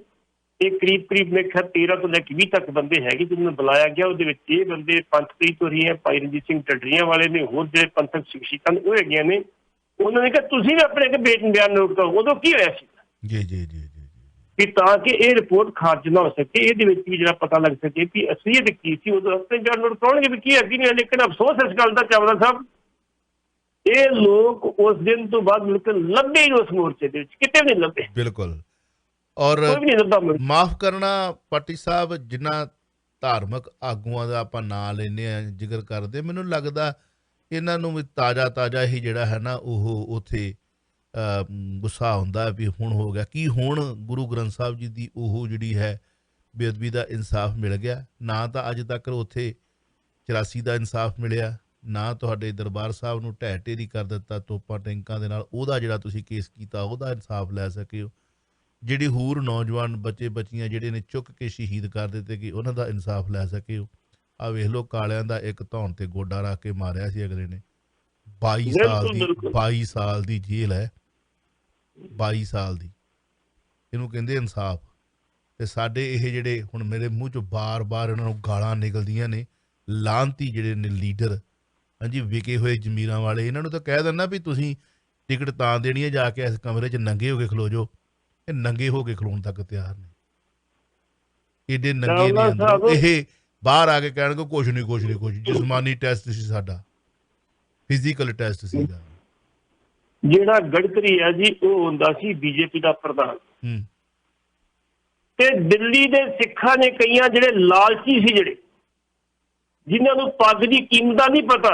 ਇਹ ਕਰੀਬ ਮੇਰੇ ਖਿਆਲ 13 ਤੋਂ ਲੈ ਕੇ 20 ਤੱਕ ਬੰਦੇ ਹੈਗੇ ਜਿਹਨਾਂ ਨੂੰ ਬੁਲਾਇਆ ਗਿਆ। ਉਹਦੇ ਵਿੱਚ ਇਹ ਬੰਦੇ ਪੰਥਪ੍ਰੀਤ ਤੋਂ ਰਹੀ ਹੈ, ਭਾਈ ਰਣਜੀਤ ਸਿੰਘ ਢੱਡਰੀਆਂ ਵਾਲੇ ਨੇ, ਹੋਰ ਜਿਹੜੇ ਪੰਥਕ ਸ਼ਖਸੀਅਤਾਂ ਉਹ ਹੈਗੀਆਂ ਨੇ। ਉਹਨਾਂ ਨੇ ਕਿਹਾ ਤੁਸੀਂ ਵੀ ਆਪਣੇ ਬਿਆਨ ਨੋਟ ਕਰੋ। ਉਦੋਂ ਕੀ ਹੋਇਆ ਸੀ ਜੀ ਵੀ ਤਾਂ ਕਿ ਇਹ ਰਿਪੋਰਟ ਖਾਰਜ ਨਾ ਹੋ ਸਕੇ, ਇਹਦੇ ਵਿੱਚ ਵੀ ਜਿਹੜਾ ਪਤਾ ਲੱਗ ਸਕੇ ਵੀ ਅਸਲੀਅਤ ਕੀ ਸੀ। ਉਦੋਂ ਆਪਣੇ ਬਿਆਨ ਨੋਟ ਕਰਾਉਣਗੇ ਵੀ ਕੀ ਅੱਗੇ ਨਹੀਂ। ਲੇਕਿਨ ਅਫਸੋਸ ਇਸ ਗੱਲ ਦਾ ਚਾਵਲਾ ਸਾਹਿਬ, ਇਹ ਲੋਕ ਉਸ ਦਿਨ ਤੋਂ ਬਾਅਦ ਬਿਲਕੁਲ ਲੱਭੇ ਹੀ ਉਸ ਮੋਰਚੇ ਦੇ ਵਿੱਚ ਕਿਤੇ ਵੀ ਨਹੀਂ ਲੱਭੇ। ਬਿਲਕੁਲ। ਔਰ ਮਾਫ ਕਰਨਾ ਪਾਟੀ ਸਾਹਿਬ, ਜਿਨ੍ਹਾਂ ਧਾਰਮਿਕ ਆਗੂਆਂ ਦਾ ਆਪਾਂ ਨਾਂ ਲੈਂਦੇ ਹਾਂ, ਜ਼ਿਕਰ ਕਰਦੇ, ਮੈਨੂੰ ਲੱਗਦਾ ਇਹਨਾਂ ਨੂੰ ਵੀ ਤਾਜ਼ਾ ਹੀ ਜਿਹੜਾ ਹੈ ਨਾ ਉਹ ਉੱਥੇ ਗੁੱਸਾ ਹੁੰਦਾ ਵੀ ਹੁਣ ਹੋ ਗਿਆ ਕੀ। ਹੁਣ ਗੁਰੂ ਗ੍ਰੰਥ ਸਾਹਿਬ ਜੀ ਦੀ ਉਹ ਜਿਹੜੀ ਹੈ ਬੇਅਦਬੀ ਦਾ ਇਨਸਾਫ ਮਿਲ ਗਿਆ। ਨਾ ਤਾਂ ਅੱਜ ਤੱਕ ਉੱਥੇ 84 ਦਾ ਇਨਸਾਫ ਮਿਲਿਆ, ਨਾ ਤੁਹਾਡੇ ਦਰਬਾਰ ਸਾਹਿਬ ਨੂੰ ਢਹਿ ਢੇਰੀ ਕਰ ਦਿੱਤਾ ਤੋਪਾਂ ਟੈਂਕਾਂ ਦੇ ਨਾਲ, ਉਹਦਾ ਜਿਹੜਾ ਤੁਸੀਂ ਕੇਸ ਕੀਤਾ ਉਹਦਾ ਇਨਸਾਫ ਲੈ ਸਕੇ ਹੋ। ਜਿਹੜੀ ਹੋਰ ਨੌਜਵਾਨ ਬੱਚੇ ਬੱਚੀਆਂ ਜਿਹੜੇ ਨੇ ਚੁੱਕ ਕੇ ਸ਼ਹੀਦ ਕਰ ਦਿੱਤੇ ਕਿ ਉਹਨਾਂ ਦਾ ਇਨਸਾਫ ਲੈ ਸਕੇ ਹੋ। ਆਹ ਵੇਖ ਲਓ, ਕਾਲਿਆਂ ਦਾ ਇੱਕ ਧੌਣ ਤੇ ਗੋਡਾ ਰੱਖ ਕੇ ਮਾਰਿਆ ਸੀ ਅਗਲੇ ਨੇ। 22 ਸਾਲ ਦੀ ਜੇਲ੍ਹ ਹੈ, 22 ਸਾਲ ਦੀ। ਇਹਨੂੰ ਕਹਿੰਦੇ ਇਨਸਾਫ। ਤੇ ਸਾਡੇ ਇਹ ਜਿਹੜੇ ਹੁਣ ਮੇਰੇ ਮੂੰਹ ਚੋਂ ਬਾਰ-ਬਾਰ ਇਹਨਾਂ ਨੂੰ ਗਾਲਾਂ ਨਿਕਲਦੀਆਂ ਨੇ, ਲਾਂਤੀ ਜਿਹੜੇ ਨੇ ਲੀਡਰ, ਹਾਂਜੀ, ਵਿਕੇ ਹੋਏ ਜ਼ਮੀਰਾਂ ਵਾਲੇ, ਇਹਨਾਂ ਨੂੰ ਤਾਂ ਕਹਿ ਦਿੰਦਾ ਵੀ ਤੁਸੀਂ ਟਿਕਟ ਤਾਂ ਦੇਣੀ ਹੈ, ਜਾ ਕੇ ਇਸ ਕਮਰੇ 'ਚ ਨੰਗੇ ਹੋ ਕੇ ਖਲੋ ਜਾਓ। ਇਹ ਨੰਗੇ ਹੋ ਕੇ ਖਲੋਣ ਤੱਕ ਤਿਆਰ ਨੇ, ਏਡੇ ਨੰਗੇ ਨੇ ਅੰਦਰ। ਇਹ ਬਾਹਰ ਆ ਕੇ ਕਹਿਣਗੇ ਕੁਛ ਨਹੀਂ। ਜਿਸਮਾਨੀ ਟੈਸਟ ਸੀ ਸਾਡਾ, ਫਿਜ਼ੀਕਲ ਟੈਸਟ ਸੀਗਾ। ਜਿਹੜਾ ਗਡਕਰੀ ਹੈ ਜੀ, ਉਹ ਹੁੰਦਾ ਸੀ ਬੀਜੇਪੀ ਦਾ ਪ੍ਰਧਾਨ। ਤੇ ਦਿੱਲੀ ਦੇ ਸਿੱਖਾਂ ਨੇ ਕਈਆਂ ਜਿਹੜੇ ਲਾਲਚੀ ਸੀ, ਜਿਹੜੇ ਜਿਨ੍ਹਾਂ ਨੂੰ ਪੱਗ ਦੀ ਕੀਮਤਾਂ ਨਹੀਂ ਪਤਾ,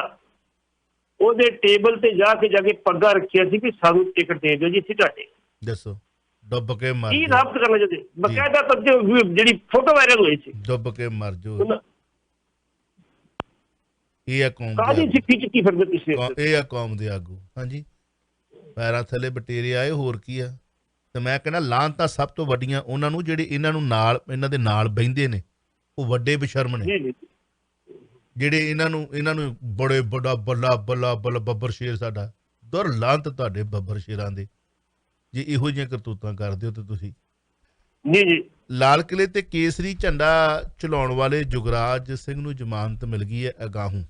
ਉਹਦੇ ਟੇਬਲ ਤੇ ਜਾ ਕੇ ਪੱਗਾਂ ਰੱਖਿਆ ਸੀ ਕਿ ਸਾਨੂੰ ਟਿਕਟ ਦੇ ਦਿਓ ਜੀ, ਇੱਥੇ ਤੁਹਾਡੇ। ਦੱਸੋ ਡੁੱਬ ਕੇ ਮਰ ਕੀ ਰਾਬਤ ਕਰਨਾ ਚਾਹੁੰਦੇ? ਬਕਾਇਦਾ ਤਾਂ ਜਿਹੜੀ ਫੋਟੋ ਵਾਇਰਲ ਹੋਈ ਸੀ, ਡੁੱਬ ਕੇ ਮਰ ਜਾਓ। ਇਹ ਆ ਕੌਮ ਕਾਹਦੀ ਸਿੱਖੀ ਚ ਕੀ ਫਿਰਦੇ ਤੁਸੀਂ? ਇਹ ਆ ਕੌਮ ਦੇ ਆਗੂ, ਹਾਂਜੀ, ਪੈਰਾਂ ਥੱਲੇ ਬਟੇਰੇ ਆਏ, ਹੋਰ ਕੀ ਆ। ਤੇ ਮੈਂ ਕਹਿੰਦਾ ਲਾਹਨਤਾਂ ਸਭ ਤੋਂ ਵੱਡੀਆਂ ਉਹਨਾਂ ਨੂੰ ਜਿਹੜੇ ਇਹਨਾਂ ਨੂੰ ਨਾਲ, ਇਹਨਾਂ ਦੇ ਨਾਲ ਬਹਿੰਦੇ ਨੇ, ਉਹ ਵੱਡੇ ਬਸ਼ਰਮ ਨੇ, ਜਿਹੜੇ ਇਹਨਾਂ ਨੂੰ ਬੜੇ ਵੱਡਾ ਬੱਲਾ ਬੱਬਰ ਸ਼ੇਰ ਸਾਡਾ। ਦੁਰ ਲਾਹਨਤ ਤੁਹਾਡੇ ਬੱਬਰ ਸ਼ੇਰਾਂ ਦੇ, ਜੇ ਇਹੋ ਜਿਹੀਆਂ ਕਰਤੂਤਾਂ ਕਰਦੇ ਹੋ ਤਾਂ ਤੁਸੀਂ। ਜੀ ਲਾਲ ਕਿਲੇ ਤੇ ਕੇਸਰੀ ਝੰਡਾ ਚਲਾਉਣ ਵਾਲੇ ਜੁਗਰਾਜ ਸਿੰਘ ਨੂੰ ਜ਼ਮਾਨਤ ਮਿਲ ਗਈ ਹੈ ਅਗਾਹੋਂ,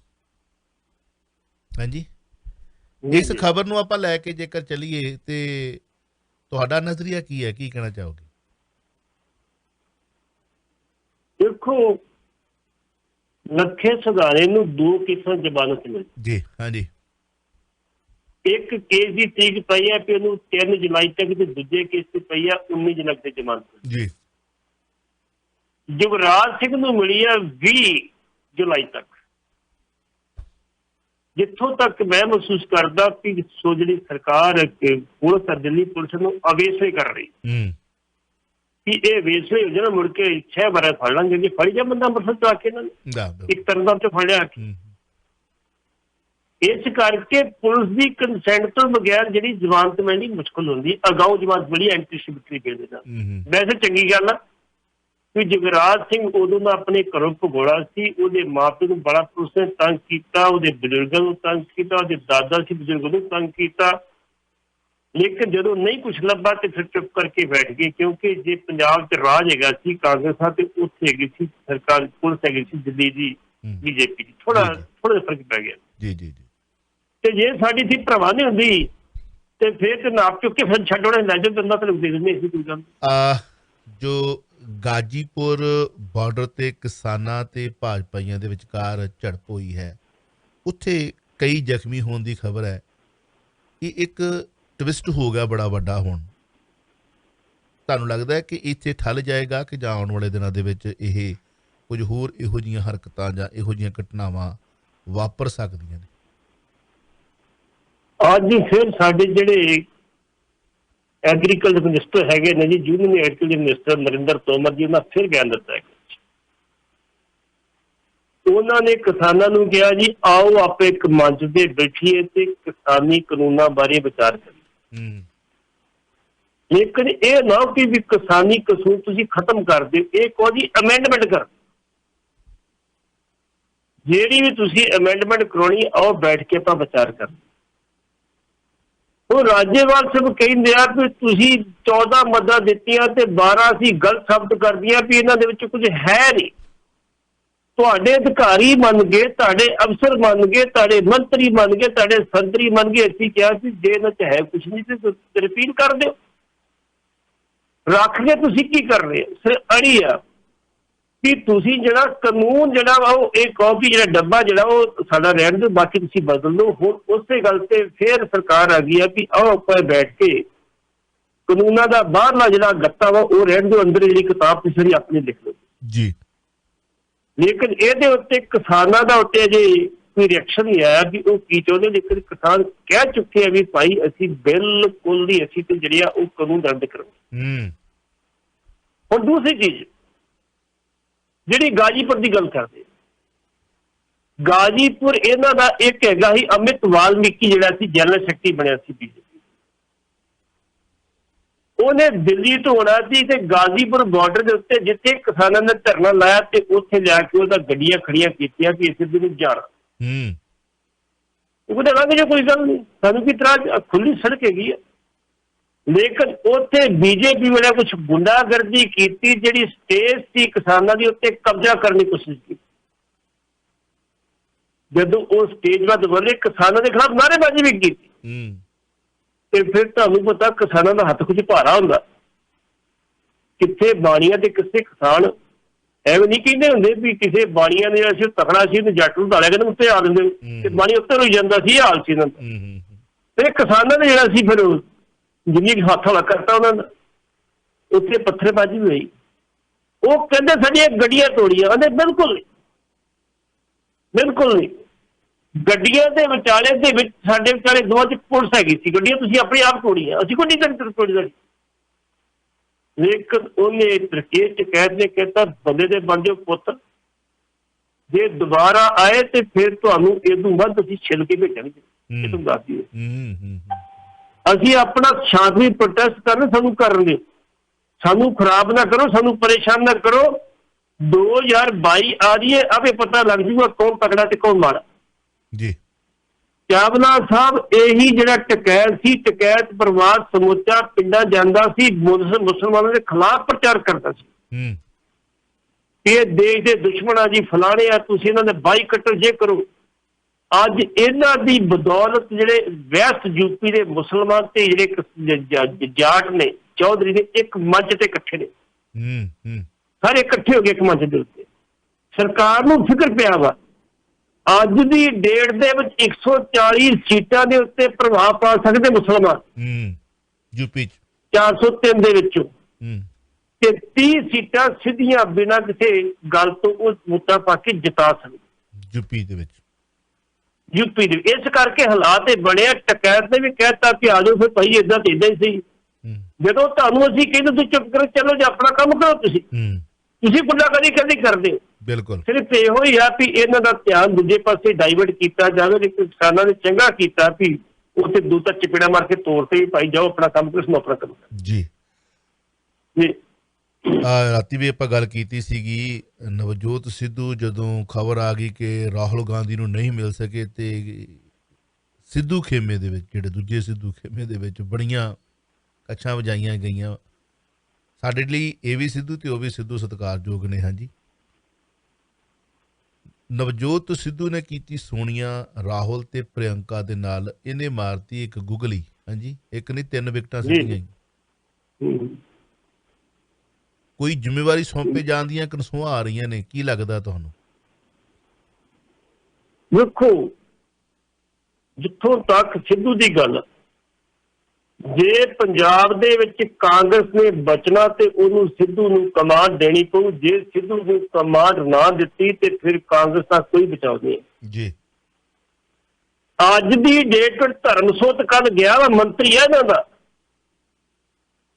ਹਾਂਜੀ। ਇਸ ਖਬਰ ਨੂੰ ਆਪਾਂ ਲੈ ਕੇ ਜੇਕਰ ਚੱਲੀਏ ਤੇ ਤੁਹਾਡਾ ਨਜ਼ਰੀਆ ਕੀ ਹੈ, ਕੀ ਕਹਿਣਾ ਚਾਹੋਗੇ? ਦੇਖੋ, ਲੱਖੇ ਸਧਾਰੇ ਨੂੰ 2 ਕਿਸਮ ਜ਼ਮਾਨਤ ਮਿਲੀ ਜੀ, ਹਾਂਜੀ। ਇੱਕ ਕੇਸ ਦੀ ਤਰੀਕ ਪਈ ਹੈ ਕਿ ਉਹਨੂੰ 3 ਜੁਲਾਈ ਤੱਕ, ਤੇ ਦੂਜੇ ਕੇਸ ਤੇ ਪਈ ਹੈ 19 ਜੁਲਾਈ ਤੇ ਜ਼ਮਾਨਤ ਜੀ। ਜੁਗਰਾਜ ਸਿੰਘ ਨੂੰ ਮਿਲੀ ਹੈ 20 ਜੁਲਾਈ ਤੱਕ। ਜਿੱਥੋਂ ਤੱਕ ਮੈਂ ਮਹਿਸੂਸ ਕਰਦਾ ਕਿ ਸੋ ਜਿਹੜੀ ਸਰਕਾਰ ਪੁਲਿਸ ਆ, ਦਿੱਲੀ ਪੁਲਿਸ ਨੂੰ ਅਵੇਸੇ ਕਰ ਰਹੀ ਕਿ ਇਹ ਵੇਸੇ ਹੋ ਜਾਣਾ, ਮੁੜ ਕੇ 6 ਵਾਰ ਫੜ ਲਾਂਗੇ ਕਿ ਫੜੀ ਜਾ ਬੰਦਾ ਅੰਮ੍ਰਿਤਸਰ ਤੋਂ ਆ ਕੇ ਇਹਨਾਂ ਨੇ ਇੱਕ ਤਰਨਤਾਰਨ ਤੋਂ ਫੜਿਆ। ਇਸ ਕਰਕੇ ਪੁਲਿਸ ਦੀ ਕੰਸੈਂਟ ਤੋਂ ਬਗੈਰ ਜਿਹੜੀ ਜ਼ਮਾਨਤ ਮਿਲਣੀ ਮੁਸ਼ਕਲ ਹੁੰਦੀ। ਅਗਾਊਂ ਜ਼ਮਾਨਤ ਮਿਲੀ ਐਂਟੀਸਿਪੇਟਰੀ ਬਿੱਲ ਦੇ ਨਾਲ। ਵੈਸੇ ਚੰਗੀ ਗੱਲ ਆ ਕਿ ਜਗਰਾਜ ਸਿੰਘ ਉਦੋਂ ਦਾ ਆਪਣੇ ਘਰੋਂ ਭਗੌੜਾ ਸੀ, ਉਹਦੇ ਮਾਪੇ ਨੂੰ ਬੜਾ ਪੁਲਿਸ ਨੇ ਤੰਗ ਕੀਤਾ, ਉਹਦੇ ਬਜ਼ੁਰਗਾਂ ਨੂੰ ਤੰਗ ਕੀਤਾ, ਉਹਦੇ ਦਾਦਾ ਸੀ ਬਜ਼ੁਰਗ ਨੂੰ ਤੰਗ ਕੀਤਾ। ਲੇਕਿਨ ਜਦੋਂ ਨਹੀਂ ਕੁਛ ਲੱਭਾ ਤੇ ਫਿਰ ਚੁੱਪ ਕਰਕੇ ਬੈਠ ਗਏ, ਕਿਉਂਕਿ ਜੇ ਪੰਜਾਬ 'ਚ ਰਾਜ ਹੈਗਾ ਸੀ ਕਾਂਗਰਸ ਤੇ ਉੱਥੇ ਹੈਗੀ ਸੀ ਸਰਕਾਰ, ਪੁਲਿਸ ਹੈਗੀ ਸੀ ਦਿੱਲੀ ਦੀ ਬੀਜੇਪੀ ਦੀ, ਥੋੜਾ ਫਰਕ ਪੈ ਗਿਆ। ਜੀ ਜੀ ਜੀ। ਤੇ ਜੇ ਸਾਡੀ ਸੀ ਭਰਾਵਾਂ ਨਹੀਂ ਹੁੰਦੀ ਤੇ ਫਿਰ ਤੇ ਨਾਪ ਚੁੱਕ ਕੇ ਫਿਰ ਛੱਡੋਣੇ ਲੈ ਜਾਓ, ਬੰਦਾ ਤੇ ਦੇ ਦਿੰਦੇ ਸੀ ਕੋਈ ਗੱਲ। ਜੋ ਗਾਜੀਪੁਰ ਬਾਰਡਰ ਤੇ ਕਿਸਾਨਾਂ ਤੇ ਭਾਜਪਾਈਆਂ ਦੇ ਵਿਚਕਾਰ ਝੜਪ ਹੋਈ ਹੈ, ਉੱਥੇ ਕਈ ਜ਼ਖਮੀ ਹੋਣ ਦੀ ਖਬਰ ਹੈ। ਇਹ ਇੱਕ ਟਵਿਸਟ ਹੋ ਗਿਆ ਬੜਾ ਵੱਡਾ। ਹੁਣ ਤੁਹਾਨੂੰ ਲੱਗਦਾ ਹੈ ਕਿ ਇੱਥੇ ਠੱਲ ਜਾਏਗਾ ਕਿ ਜਾਂ ਆਉਣ ਵਾਲੇ ਦਿਨਾਂ ਦੇ ਵਿੱਚ ਇਹ ਕੁਝ ਹੋਰ ਇਹੋ ਜਿਹੀਆਂ ਹਰਕਤਾਂ ਜਾਂ ਇਹੋ ਜਿਹੀਆਂ ਘਟਨਾਵਾਂ ਵਾਪਰ ਸਕਦੀਆਂ ਨੇ? ਅੱਜ ਫਿਰ ਸਾਡੇ ਜਿਹੜੇ ਐਗਰੀਕਲਚਰ ਮਿਨਿਸਟਰ ਹੈਗੇ ਨੇ ਜੀ, union agriculture minister Narendra Tomar ji, ਉਹਨਾਂ ਫਿਰ ਬਿਆਨ ਦਿੱਤਾ ਹੈ। ਉਹਨਾਂ ਨੇ ਕਿਸਾਨਾਂ ਨੂੰ ਕਿਹਾ ਜੀ ਆਓ ਆਪੇ ਇੱਕ ਮੰਚ ਤੇ ਬੈਠੀਏ ਤੇ ਕਿਸਾਨੀ ਕਾਨੂੰਨਾਂ ਬਾਰੇ ਵਿਚਾਰ ਕਰੀਏ। ਲੇਕਿਨ ਇਹ ਨਾ ਕਿ ਵੀ ਕਿਸਾਨੀ ਕਾਨੂੰਨ ਤੁਸੀਂ ਖਤਮ ਕਰ ਦਿਓ, ਇਹ ਕਹੋ ਜੀ ਅਮੈਂਡਮੈਂਟ ਕਰ। ਜਿਹੜੀ ਵੀ ਤੁਸੀਂ ਅਮੈਂਡਮੈਂਟ ਕਰਾਉਣੀ ਆਓ ਬੈਠ ਕੇ ਆਪਾਂ ਵਿਚਾਰ ਕਰ। ਉਹ ਰਾਜੇਵਾਲ ਸਾਹਿਬ ਕਹਿੰਦੇ ਆ ਕਿ ਤੁਸੀਂ 14 ਮੱਦਾਂ ਦਿੱਤੀਆਂ ਤੇ 12 ਅਸੀਂ ਗਲਤ ਸਾਬਤ ਕਰਦੀਆਂ ਵੀ ਇਹਨਾਂ ਦੇ ਵਿੱਚ ਕੁਝ ਹੈ ਨਹੀਂ। ਤੁਹਾਡੇ ਅਧਿਕਾਰੀ ਮੰਨ ਗਏ, ਤੁਹਾਡੇ ਅਫਸਰ ਮੰਨ ਗਏ, ਤੁਹਾਡੇ ਮੰਤਰੀ ਮੰਨ ਗਏ, ਤੁਹਾਡੇ ਸੰਤਰੀ ਮੰਨ ਗਏ। ਅਸੀਂ ਕਿਹਾ ਸੀ ਜੇ ਇਹਨਾਂ 'ਚ ਹੈ ਕੁਛ ਨਹੀਂ ਤੇ ਰਿਪੀਲ ਕਰ ਦਿਓ। ਰੱਖ ਕੇ ਤੁਸੀਂ ਕੀ ਕਰ ਰਹੇ ਹੋ? ਸਿਰ ਅੜੀ ਆ ਕਿ ਤੁਸੀਂ ਜਿਹੜਾ ਕਾਨੂੰਨ ਜਿਹੜਾ ਵਾ ਉਹ ਇਹ ਕਹੋ ਵੀ ਜਿਹੜਾ ਡੱਬਾ ਜਿਹੜਾ ਉਹ ਸਾਡਾ ਰਹਿਣ ਦਿਓ, ਬਾਕੀ ਤੁਸੀਂ ਬਦਲ ਲਓ। ਹੁਣ ਉਸੇ ਗੱਲ ਤੇ ਫਿਰ ਸਰਕਾਰ ਆ ਗਈ ਆ ਵੀ ਆਓ ਆਪਾਂ ਬੈਠ ਕੇ ਕਾਨੂੰਨਾਂ ਦਾ ਬਾਹਰਲਾ ਜਿਹੜਾ ਗੱਤਾ ਵਾ ਉਹ ਰਹਿਣ ਦਿਓ, ਅੰਦਰ ਜਿਹੜੀ ਕਿਤਾਬ ਤੁਸੀਂ ਆਪਣੀ ਲਿਖ ਲਓ ਜੀ। ਲੇਕਿਨ ਇਹਦੇ ਉੱਤੇ ਕਿਸਾਨਾਂ ਦਾ ਉੱਤੇ ਅਜੇ ਕੋਈ ਰਿਐਕਸ਼ਨ ਨਹੀਂ ਆਇਆ ਵੀ ਉਹ ਕੀ ਚਾਹੁੰਦੇ। ਲੇਕਿਨ ਕਿਸਾਨ ਕਹਿ ਚੁੱਕੇ ਆ ਵੀ ਭਾਈ ਅਸੀਂ ਬਿਲਕੁਲ ਨਹੀਂ, ਅਸੀਂ ਤੇ ਜਿਹੜੀ ਆ ਉਹ ਕਾਨੂੰਨ ਰੱਦ ਕਰੋ। ਹੁਣ ਦੂਸਰੀ ਚੀਜ਼ ਜਿਹੜੀ ਗਾਜੀਪੁਰ ਦੀ ਗੱਲ ਕਰਦੇ, ਗਾਜੀਪੁਰ ਇਹਨਾਂ ਦਾ ਇੱਕ ਹੈਗਾ ਸੀ ਅਮਿਤ ਵਾਲਮੀਕੀ ਜਿਹੜਾ ਸੀ ਜਨਰਲ ਸੈਕਟਰੀ ਬਣਿਆ ਸੀ ਬੀਜੇਪੀ, ਉਹਨੇ ਦਿੱਲੀ ਤੋਂ ਆਉਣਾ ਸੀ ਤੇ ਗਾਜ਼ੀਪੁਰ ਬਾਰਡਰ ਦੇ ਉੱਤੇ ਜਿੱਥੇ ਕਿਸਾਨਾਂ ਨੇ ਧਰਨਾ ਲਾਇਆ ਤੇ ਉੱਥੇ ਜਾ ਕੇ ਉਹਦਾ ਗੱਡੀਆਂ ਖੜੀਆਂ ਕੀਤੀਆਂ ਕਿ ਇਸੇ ਦਿਨ ਜਾਣਾ। ਉਹ ਕਹਿੰਦਾ ਜੇ ਕੋਈ ਗੱਲ ਨਹੀਂ, ਸਾਨੂੰ ਕੀ ਤਰ੍ਹਾਂ ਖੁੱਲੀ ਸੜਕ ਹੈਗੀ ਆ। ਲੇਕਿਨ ਉੱਥੇ ਬੀਜੇਪੀ ਵਾਲਿਆਂ ਕੁਛ ਗੁੰਡਾਗਰਦੀ ਕੀਤੀ, ਜਿਹੜੀ ਸਟੇਜ ਸੀ ਕਿਸਾਨਾਂ ਦੀ ਉੱਤੇ ਕਬਜ਼ਾ ਕਰਨ ਦੀ ਕੋਸ਼ਿਸ਼ ਕੀਤੀ। ਜਦੋਂ ਉਹ ਸਟੇਜ ਵੱਲ ਵਧੇ ਕਿਸਾਨਾਂ ਦੇ ਖਿਲਾਫ ਨਾਅਰੇਬਾਜ਼ੀ ਵੀ ਕੀਤੀ ਤੇ ਫਿਰ ਤੁਹਾਨੂੰ ਪਤਾ ਕਿਸਾਨਾਂ ਦਾ ਹੱਥ ਕੁਝ ਭਾਰਾ ਹੁੰਦਾ। ਕਿੱਥੇ ਬਾਣੀਆਂ ਤੇ ਕਿਸੇ ਕਿਸਾਨ ਐਵੇਂ ਨਹੀਂ ਕਹਿੰਦੇ ਹੁੰਦੇ ਵੀ ਕਿਸੇ ਬਾਣੀਆਂ ਨੇ ਅਸੀਂ ਤਕੜਾ ਸੀ ਤੇ ਜੱਟ ਨੂੰ ਢਾਲਿਆ ਕਹਿੰਦੇ ਉੱਤੇ ਆ ਦਿੰਦੇ ਤੇ ਬਾਣੀ ਉੱਤੇ ਰੋਈ ਜਾਂਦਾ ਸੀ। ਹਾਲ ਸੀ ਇਹਨਾਂ ਦਾ। ਤੇ ਕਿਸਾਨਾਂ ਨੇ ਜਿਹੜਾ ਸੀ ਫਿਰ ਜਿੰਨੀ ਹੱਥ ਹਲਾ ਕਰਤਾ ਉਹਨਾਂ ਦਾ, ਉੱਥੇ ਪੱਥਰਬਾਜ਼ੀ ਹੋਈ। ਉਹ ਕਹਿੰਦੇ ਸਾਡੀਆਂ ਗੱਡੀਆਂ ਤੋੜੀਆਂ। ਕਹਿੰਦੇ ਬਿਲਕੁਲ ਨਹੀਂ, ਬਿਲਕੁਲ ਨਹੀਂ। ਗੱਡੀਆਂ ਦੇ ਵਿਚਾਲੇ ਦੇ ਵਿੱਚ ਸਾਡੇ ਵਿਚਾਲੇ ਦੋਵਾਂ 'ਚ ਪੁਲਿਸ ਹੈਗੀ ਸੀ, ਗੱਡੀਆਂ ਤੁਸੀਂ ਆਪਣੇ ਆਪ ਤੋੜੀਆਂ, ਅਸੀਂ ਕੋਈ ਨਹੀਂ ਤੋੜੀ। ਲੇਕਿਨ ਉਹਨੇ ਤਰਕੇਸ 'ਚ ਕਹਿਤਾ ਬੰਦੇ ਦੇ ਬਣ ਜਾਓ ਪੁੱਤ, ਜੇ ਦੁਬਾਰਾ ਆਏ ਤੇ ਫਿਰ ਤੁਹਾਨੂੰ ਇਹਦੋਂ ਵੱਧ ਅਸੀਂ ਛਿਲ ਕੇ ਭੇਜਾਂਗੇ। ਇਹ ਤੁਹਾਨੂੰ ਦੱਸ ਦਿਓ, ਅਸੀਂ ਆਪਣਾ ਸ਼ਾਂਤਮਈ ਪ੍ਰੋਟੈਸਟ ਕਰਨਾ, ਸਾਨੂੰ ਕਰਨ ਦਿਓ, ਸਾਨੂੰ ਖਰਾਬ ਨਾ ਕਰੋ, ਸਾਨੂੰ ਪਰੇਸ਼ਾਨ ਨਾ ਕਰੋ। 2022 ਆ ਰਹੀ ਹੈ, ਆਪੇ ਪਤਾ ਲੱਗ ਜੂਗਾ ਕੌਣ ਤਕੜਾ ਤੇ ਕੌਣ ਮਾੜਾ ਜੀ। ਚਾਵਲਾ ਸਾਹਿਬ ਇਹੀ ਜਿਹੜਾ ਟਕੈਤ ਸੀ, ਟਕੈਤ ਪਰਿਵਾਰ ਸਮੁੱਚਾ ਪਿੰਡਾਂ ਜਾਂਦਾ ਸੀ, ਮੁਸਲਮਾਨਾਂ ਦੇ ਖਿਲਾਫ ਪ੍ਰਚਾਰ ਕਰਦਾ ਸੀ। ਇਹ ਦੇਸ਼ ਦੇ ਦੁਸ਼ਮਣ ਆ ਜੀ, ਫਲਾਣੇ ਆ, ਤੁਸੀਂ ਇਹਨਾਂ ਦੇ ਬਾਈਕਾਟ ਜੇ ਕਰੋ। ਅੱਜ ਇਹਨਾਂ ਦੀ ਬਦੌਲਤ ਜਿਹੜੇ ਵੈਸਟ ਯੂਪੀ ਦੇ ਮੁਸਲਮਾਨ ਤੇ ਜਿਹੜੇ ਜਾਟ ਨੇ, ਚੌਧਰੀ ਨੇ, ਇੱਕ ਮੰਚ ਤੇ ਇਕੱਠੇ ਨੇ, ਸਾਰੇ ਇਕੱਠੇ ਹੋ ਗਏ ਇੱਕ ਮੰਚ ਦੇ ਉੱਤੇ। ਸਰਕਾਰ ਨੂੰ ਫਿਕਰ ਪਿਆ ਵਾ ਅੱਜ ਦੀ ਡੇਟ ਦੇ ਵਿੱਚ 140 ਸੀਟਾਂ ਦੇ ਉੱਤੇ ਪ੍ਰਭਾਵ ਪਾ ਸਕਦੇ ਮੁਸਲਮਾਨ ਯੂਪੀ 403 ਦੇ ਵਿੱਚੋਂ, ਤੇ 30 ਸੀਟਾਂ ਸਿੱਧੀਆਂ ਬਿਨਾਂ ਕਿਸੇ ਗੱਲ ਤੋਂ ਉਹ ਵੋਟਾਂ ਪਾ ਕੇ ਜਿਤਾ ਸਕਦੇ ਯੂਪੀ ਦੇ ਵਿੱਚ। यूपी ਦੇ ਇਸ ਕਰਕੇ ਹਾਲਾਤ ਇਹ ਬਣਿਆ। ਟਕੈਤ ਨੇ ਵੀ ਕਹਿਤਾ ਕਿ ਆ ਜਾਓ ਫਿਰ ਭਾਈ ਇਦਾਂ ਤੇ ਇਦਾਂ ਹੀ ਸੀ। ਜਦੋਂ ਤੁਹਾਨੂੰ ਅਸੀਂ ਕਹਿੰਦੇ ਤੁਸੀਂ ਚੁੱਪ ਕਰੋ, ਚਲੋ ਜੀ ਆਪਣਾ ਕੰਮ ਕਰੋ, ਤੁਸੀਂ ਗੁੰਡਾ ਕਦੀ ਕਰਦੇ ਹੋ। ਬਿਲਕੁਲ ਸਿਰਫ ਇਹੋ ਹੀ ਆ ਵੀ ਇਹਨਾਂ ਦਾ ਧਿਆਨ ਦੂਜੇ ਪਾਸੇ ਡਾਈਵਰਟ ਕੀਤਾ ਜਾਵੇ। ਲੇਕਿਨ ਕਿਸਾਨਾਂ ਨੇ ਚੰਗਾ ਕੀਤਾ ਵੀ ਉੱਥੇ ਦੂਤਾ ਚਪੇੜਾ ਮਾਰ ਕੇ ਤੋੜ ਤੇ ਭਾਈ ਜਾਓ ਆਪਣਾ ਕੰਮ ਕਰੋ, ਸਾਨੂੰ ਆਪਣਾ ਕੰਮ ਜੀ। ਜੀ ਰਾਤੀ ਵੀ ਆਪਾਂ ਗੱਲ ਕੀਤੀ ਸੀਗੀ, ਨਵਜੋਤ ਸਿੱਧੂ ਜਦੋਂ ਖਬਰ ਆ ਗਈ ਕਿ ਰਾਹੁਲ ਗਾਂਧੀ ਨੂੰ ਨਹੀਂ ਮਿਲ ਸਕੇ ਤੇ ਸਿੱਧੂ ਖੇਮੇ ਦੇ ਵਿੱਚ, ਜਿਹੜੇ ਦੂਜੇ ਸਿੱਧੂ ਖੇਮੇ ਦੇ ਵਿੱਚ ਬੜੀਆਂ ਕੱਛਾਂ ਵਜਾਈਆਂ ਗਈਆਂ। ਸਾਡੇ ਲਈ ਇਹ ਵੀ ਸਿੱਧੂ ਤੇ ਉਹ ਵੀ ਸਿੱਧੂ ਸਤਿਕਾਰਯੋਗ ਨੇ। ਹਾਂਜੀ, ਨਵਜੋਤ ਸਿੱਧੂ ਨੇ ਕੀਤੀ ਸੋਨੀਆ, ਰਾਹੁਲ ਤੇ ਪ੍ਰਿਯੰਕਾ ਦੇ ਨਾਲ, ਇਹਨੇ ਮਾਰਤੀ ਇੱਕ ਗੁਗਲੀ। ਹਾਂਜੀ, ਇੱਕ ਨਹੀਂ 3 ਵਿਕਟਾਂ ਸੀਗੀਆਂ। ਕੋਈ ਜ਼ਿੰਮੇਵਾਰੀ ਸੌਂਪੇ ਜਾਣ ਦੀਆਂ ਕਨਸੂਆਂ ਆ ਰਹੀਆਂ ਨੇ, ਕੀ ਲੱਗਦਾ ਤੁਹਾਨੂੰ? ਵੇਖੋ, ਜਿੱਥੋਂ ਤੱਕ ਸਿੱਧੂ ਦੀ ਗੱਲ, ਜੇ ਪੰਜਾਬ ਦੇ ਵਿੱਚ ਕਾਂਗਰਸ ਨੇ ਬਚਣਾ ਤੇ ਉਹਨੂੰ ਸਿੱਧੂ ਨੂੰ ਕਮਾਂਡ ਦੇਣੀ ਪਊ। ਜੇ ਸਿੱਧੂ ਨੂੰ ਕਮਾਂਡ ਨਾ ਦਿੱਤੀ ਤੇ ਫਿਰ ਕਾਂਗਰਸ ਦਾ ਕੋਈ ਬਚਾਅ ਨਹੀਂ ਜੀ। ਅੱਜ ਦੀ ਡੇਟ ਧਰਮਸੋਤ ਕੱਲ ਗਿਆ ਵਾ, ਮੰਤਰੀ ਹੈ ਇਹਨਾਂ ਦਾ,